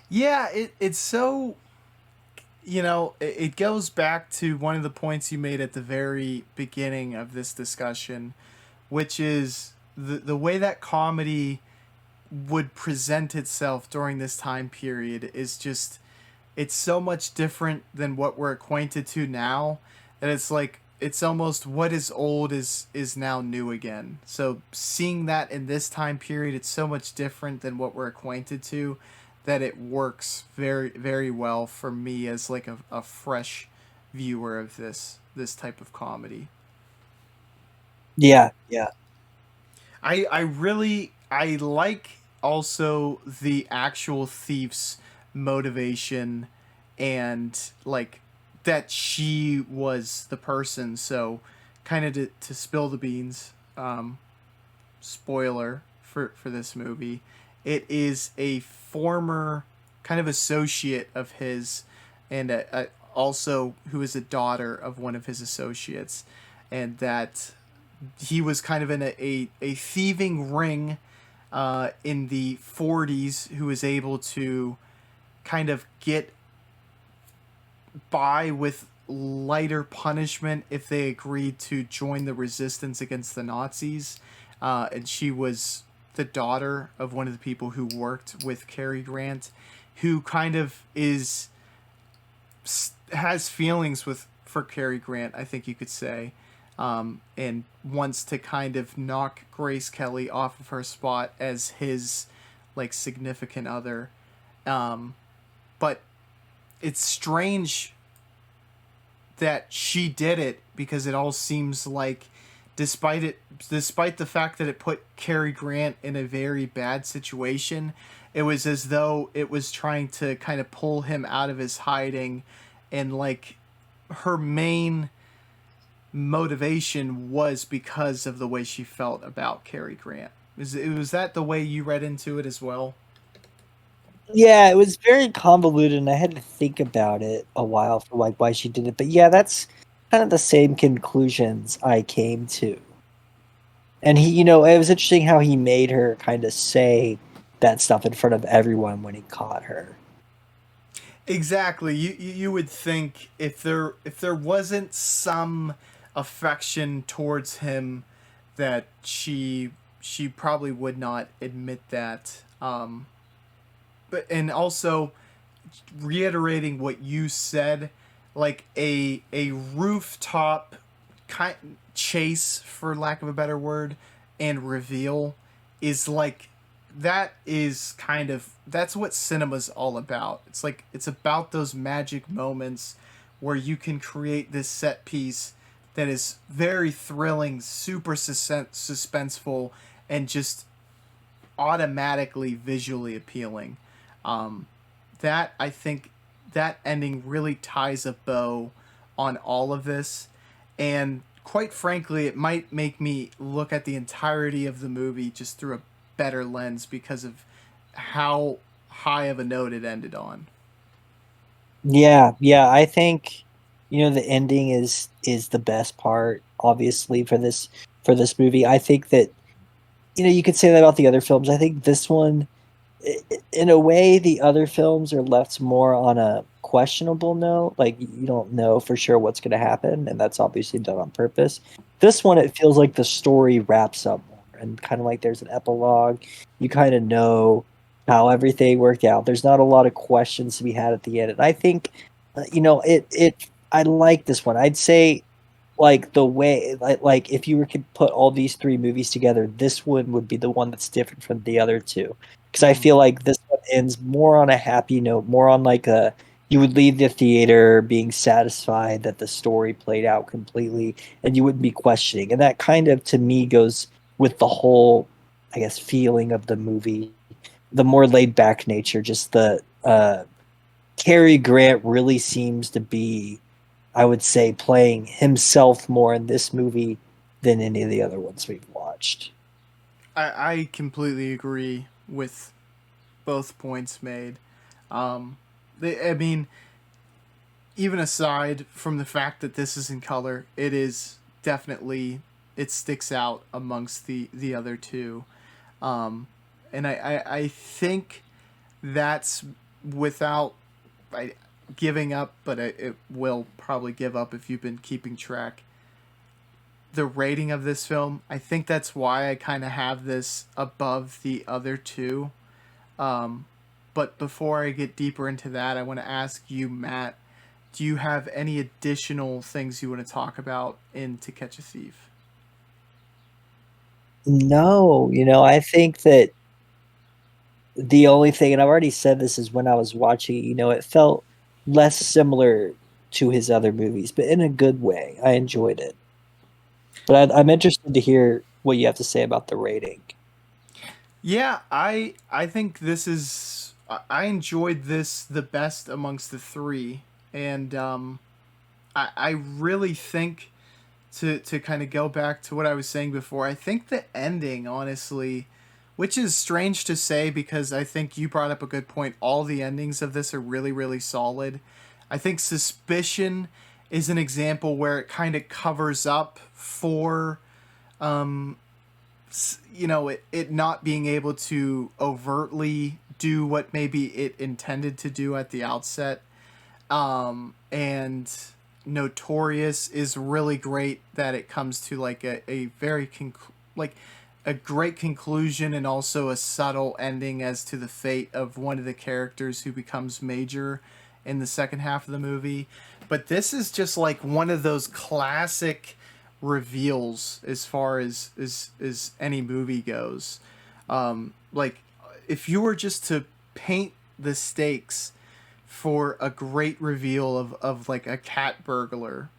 Yeah, it's so, it goes back to one of the points you made at the very beginning of this discussion, which is the way that comedy would present itself during this time period is just, it's so much different than what we're acquainted to now, that it's like it's almost what is old is now new again. So seeing that in this time period, it's so much different than what we're acquainted to, that it works very very well for me as like a fresh viewer of this type of comedy. Yeah, yeah, I like also the actual thief's motivation, and like that she was the person. So kind of to spill the beans, spoiler for this movie, it is a former kind of associate of his, and also who is a daughter of one of his associates, and that he was kind of in a thieving ring in the 40s, who was able to kind of get by with lighter punishment if they agreed to join the resistance against the Nazis. And she was the daughter of one of the people who worked with Cary Grant, who kind of has feelings with for Cary Grant, I think you could say, and wants to kind of knock Grace Kelly off of her spot as his like significant other. But it's strange that she did it, because it all seems like, despite the fact that it put Cary Grant in a very bad situation, it was as though it was trying to kind of pull him out of his hiding, and like her main motivation was because of the way she felt about Cary Grant. Was that the way you read into it as well? yeah. It was very convoluted, and I had to think about it a while for like why she did it. But yeah, that's kind of the same conclusions I came to. And it was interesting how he made her kind of say that stuff in front of everyone when he caught her. Exactly. You would think if there wasn't some affection towards him that she probably would not admit that. But and also reiterating what you said, like a rooftop kind chase, for lack of a better word, and reveal is like that is kind of that's what cinema's all about. It's like it's about those magic moments where you can create this set piece that is very thrilling, super suspenseful, and just automatically visually appealing. Um, that I think that ending really ties a bow on all of this, and quite frankly, it might make me look at the entirety of the movie just through a better lens because of how high of a note it ended on. Yeah, yeah, I think the ending is the best part, obviously, for this movie. I think that you could say that about the other films. I think this one, in a way, the other films are left more on a questionable note. Like you don't know for sure what's going to happen, and that's obviously done on purpose. This one, it feels like the story wraps up more, and kind of like there's an epilogue. You kind of know how everything worked out. There's not a lot of questions to be had at the end, and I think, it. I like this one. I'd say like the way like if you were to put all these three movies together, this one would be the one that's different from the other two, because I Mm-hmm. feel like this one ends more on a happy note, more on like a you would leave the theater being satisfied that the story played out completely and you wouldn't be questioning, and that kind of to me goes with the whole, I guess, feeling of the movie, the more laid back nature, just the Cary Grant really seems to be, I would say, playing himself more in this movie than any of the other ones we've watched. I completely agree with both points made. I mean, even aside from the fact that this is in color, it is definitely it sticks out amongst the other two. Um, and I think that's without I, giving up, but it will probably give up if you've been keeping track. The rating of this film, I think that's why I kind of have this above the other two. Um, but before I get deeper into that, I want to ask you, Matt, do you have any additional things you want to talk about in To Catch a Thief? No, I think that the only thing, and I've already said this, is when I was watching it, it felt less similar to his other movies, but in a good way. I enjoyed it. But I'm interested to hear what you have to say about the rating. Yeah, I think this is I enjoyed this the best amongst the three, and I really think to kind of go back to what I was saying before. I think the ending, honestly, which is strange to say because I think you brought up a good point. All the endings of this are really really solid. I think Suspicion is an example where it kind of covers up for um, it not being able to overtly do what maybe it intended to do at the outset. And Notorious is really great that it comes to like a very like a great conclusion and also a subtle ending as to the fate of one of the characters who becomes major in the second half of the movie. But this is just like one of those classic reveals as far as any movie goes. Like if you were just to paint the stakes for a great reveal of like a cat burglar,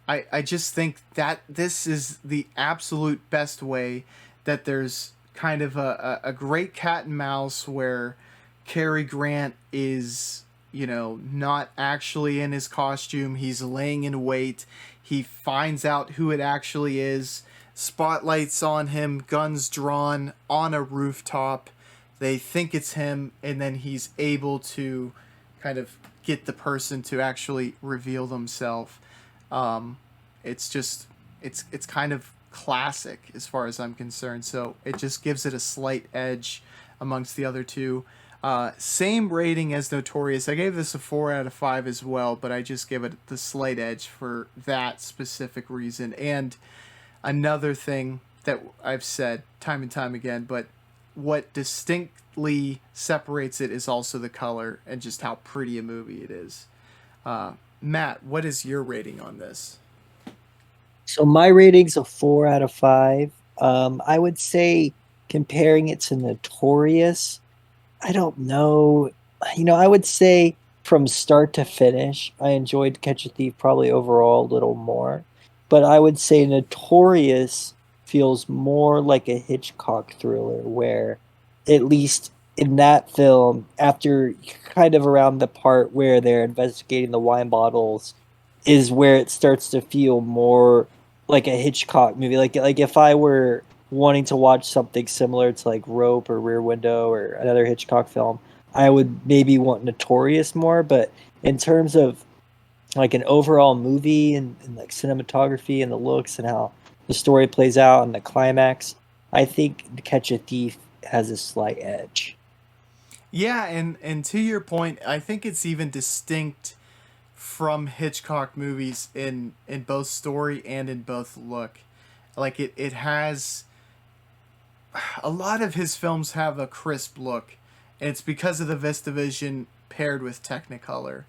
I just think that this is the absolute best way that there's kind of a great cat and mouse where Cary Grant is, not actually in his costume. He's laying in wait. He finds out who it actually is. Spotlights on him, guns drawn on a rooftop. They think it's him, and then he's able to kind of get the person to actually reveal themselves. Um, it's just it's kind of classic as far as I'm concerned. So it just gives it a slight edge amongst the other two. Same rating as Notorious. I gave this a 4 out of 5 as well, but I just give it the slight edge for that specific reason. And another thing that I've said time and time again, but what distinctly separates it is also the color and just how pretty a movie it is. Matt, what is your rating on this? So my rating's a 4 out of 5. I would say comparing it to Notorious, I don't know. I would say from start to finish, I enjoyed Catch a Thief probably overall a little more. But I would say Notorious feels more like a Hitchcock thriller, where at least in that film, after kind of around the part where they're investigating the wine bottles, is where it starts to feel more like a Hitchcock movie. Like if I were wanting to watch something similar to like Rope or Rear Window or another Hitchcock film, I would maybe want Notorious more. But in terms of like an overall movie and like cinematography and the looks and how the story plays out and the climax, I think Catch a Thief has a slight edge. Yeah, and to your point, I think it's even distinct from Hitchcock movies in both story and in both look. Like it has a lot of his films have a crisp look, and it's because of the VistaVision paired with Technicolor.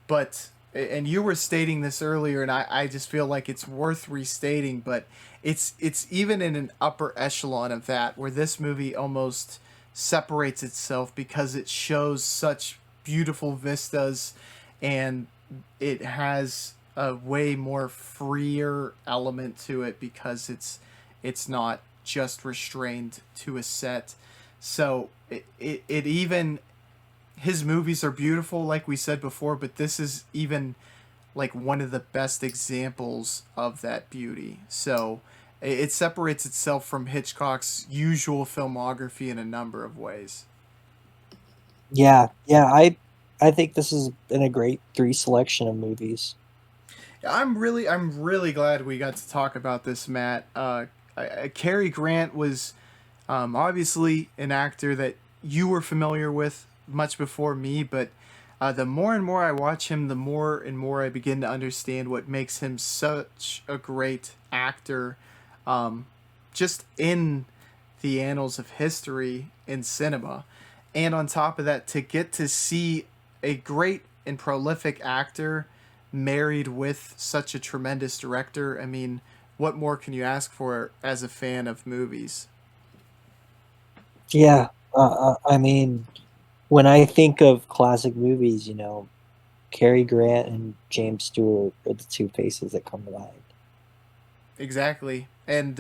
But and you were stating this earlier, and I just feel like it's worth restating. But it's even in an upper echelon of that, where this movie almost separates itself because it shows such beautiful vistas, and it has a way more freer element to it because it's not just restrained to a set. So it even his movies are beautiful, like we said before, but this is even like one of the best examples of that beauty. So it separates itself from Hitchcock's usual filmography in a number of ways. Yeah, I think this is in a great three selection of movies. I'm really glad we got to talk about this, Matt. Cary Grant was obviously an actor that you were familiar with much before me, but the more and more I watch him, the more and more I begin to understand what makes him such a great actor, um, just in the annals of history in cinema. And on top of that, to get to see a great and prolific actor married with such a tremendous director, I mean, what more can you ask for as a fan of movies? Yeah, I mean, when I think of classic movies, Cary Grant and James Stewart are the two faces that come to mind. Exactly. And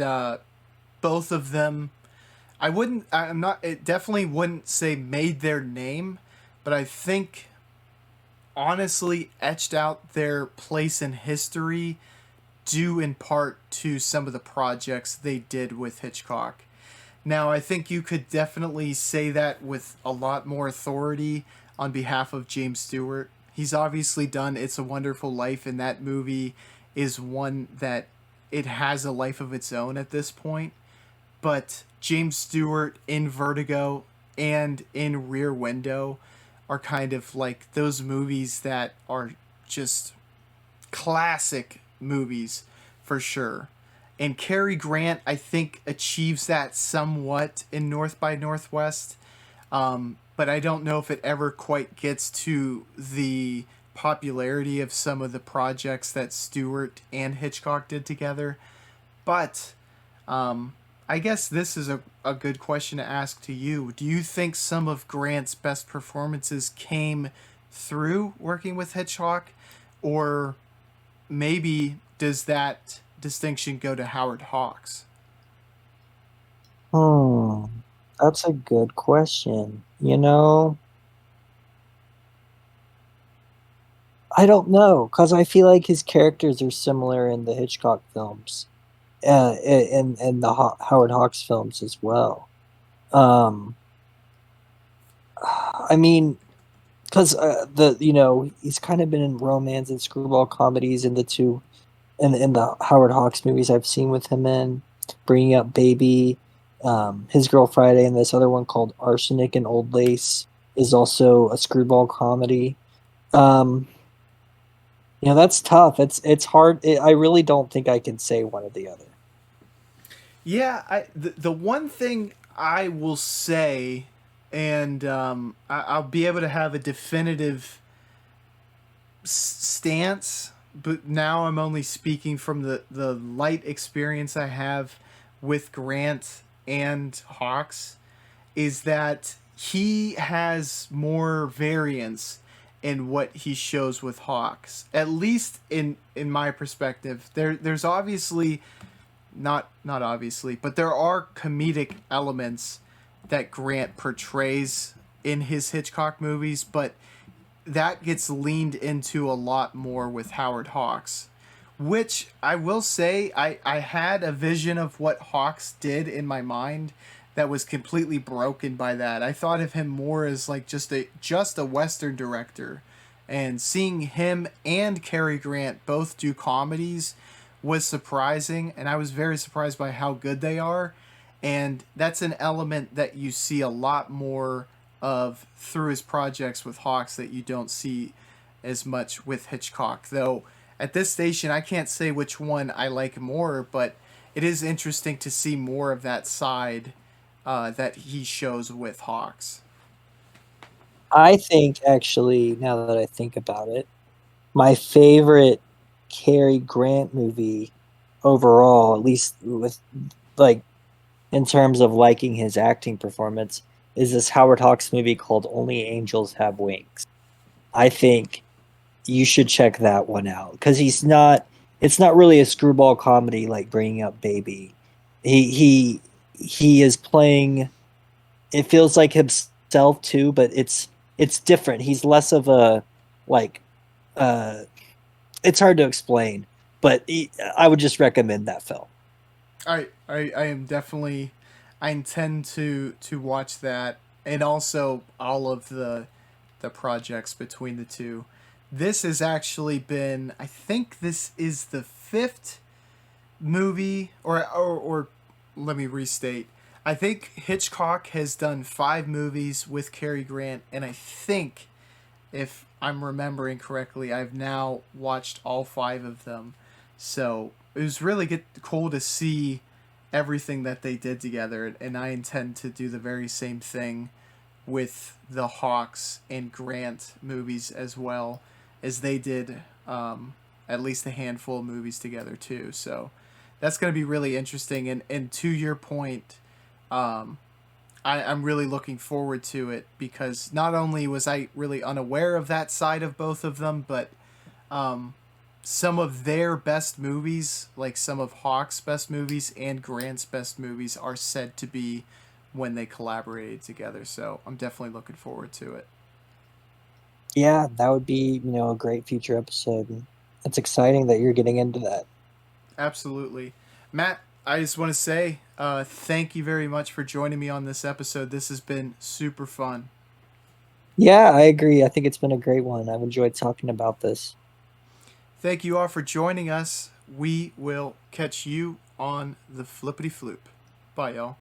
both of them, I wouldn't, I'm not, it definitely wouldn't say made their name, but I think honestly etched out their place in history due in part to some of the projects they did with Hitchcock. Now, I think you could definitely say that with a lot more authority on behalf of James Stewart. He's obviously done It's a Wonderful Life, and that movie is one that it has a life of its own at this point. But James Stewart in Vertigo and in Rear Window are kind of like those movies that are just classic movies for sure. And Cary Grant, I think, achieves that somewhat in North by Northwest, but I don't know if it ever quite gets to the popularity of some of the projects that Stewart and Hitchcock did together. But I guess this is a good question to ask to you. Do you think some of Grant's best performances came through working with Hitchcock, or maybe does that distinction go to Howard Hawks? Hmm, that's a good question. I don't know because I feel like his characters are similar in the Hitchcock films, and the Howard Hawks films as well. Um, I mean, because he's kind of been in romance and screwball comedies in the two in the Howard Hawks movies I've seen with him in, Bringing Up Baby, His Girl Friday, and this other one called Arsenic and Old Lace. is also a screwball comedy. Um, that's tough. It's hard. I really don't think I can say one or the other. Yeah, the one thing I will say, and I'll be able to have a definitive stance, but now I'm only speaking from the light experience I have with Grant and Hawks, is that he has more variance in what he shows with Hawks. At least in my perspective, there's obviously not obviously, but there are comedic elements that Grant portrays in his Hitchcock movies, but that gets leaned into a lot more with Howard Hawks, which I will say I had a vision of what Hawks did in my mind that was completely broken by that. I thought of him more as like just a Western director, and seeing him and Cary Grant both do comedies was surprising, and I was very surprised by how good they are. And that's an element that you see a lot more of through his projects with Hawks that you don't see as much with Hitchcock. Though at this station, I can't say which one I like more, but it is interesting to see more of that side that he shows with Hawks. I think actually, now that I think about it, my favorite Cary Grant movie overall, at least with like in terms of liking his acting performance, is this Howard Hawks movie called Only Angels Have Wings. I think you should check that one out because it's not really a screwball comedy like Bringing Up Baby. He is playing, it feels like himself too, but it's different. He's less of a like uh it's hard to explain, but I would just recommend that film. I am definitely, I intend to watch that, and also all of the projects between the two. This has actually been, I think this is the fifth movie, or let me restate. I think Hitchcock has done 5 movies with Cary Grant, and I think, if I'm remembering correctly, I've now watched all 5 of them. So it was really cool to see everything that they did together, and I intend to do the very same thing with the Hawks and Grant movies as well, as they did at least a handful of movies together too. So that's going to be really interesting. And to your point, um, I'm really looking forward to it because not only was I really unaware of that side of both of them, but um, some of their best movies, like some of Hawk's best movies and Grant's best movies, are said to be when they collaborated together. So I'm definitely looking forward to it. Yeah, that would be, a great future episode. It's exciting that you're getting into that. Absolutely. Matt, I just want to say thank you very much for joining me on this episode. This has been super fun. Yeah, I agree. I think it's been a great one. I've enjoyed talking about this. Thank you all for joining us. We will catch you on the flippity floop. Bye, y'all.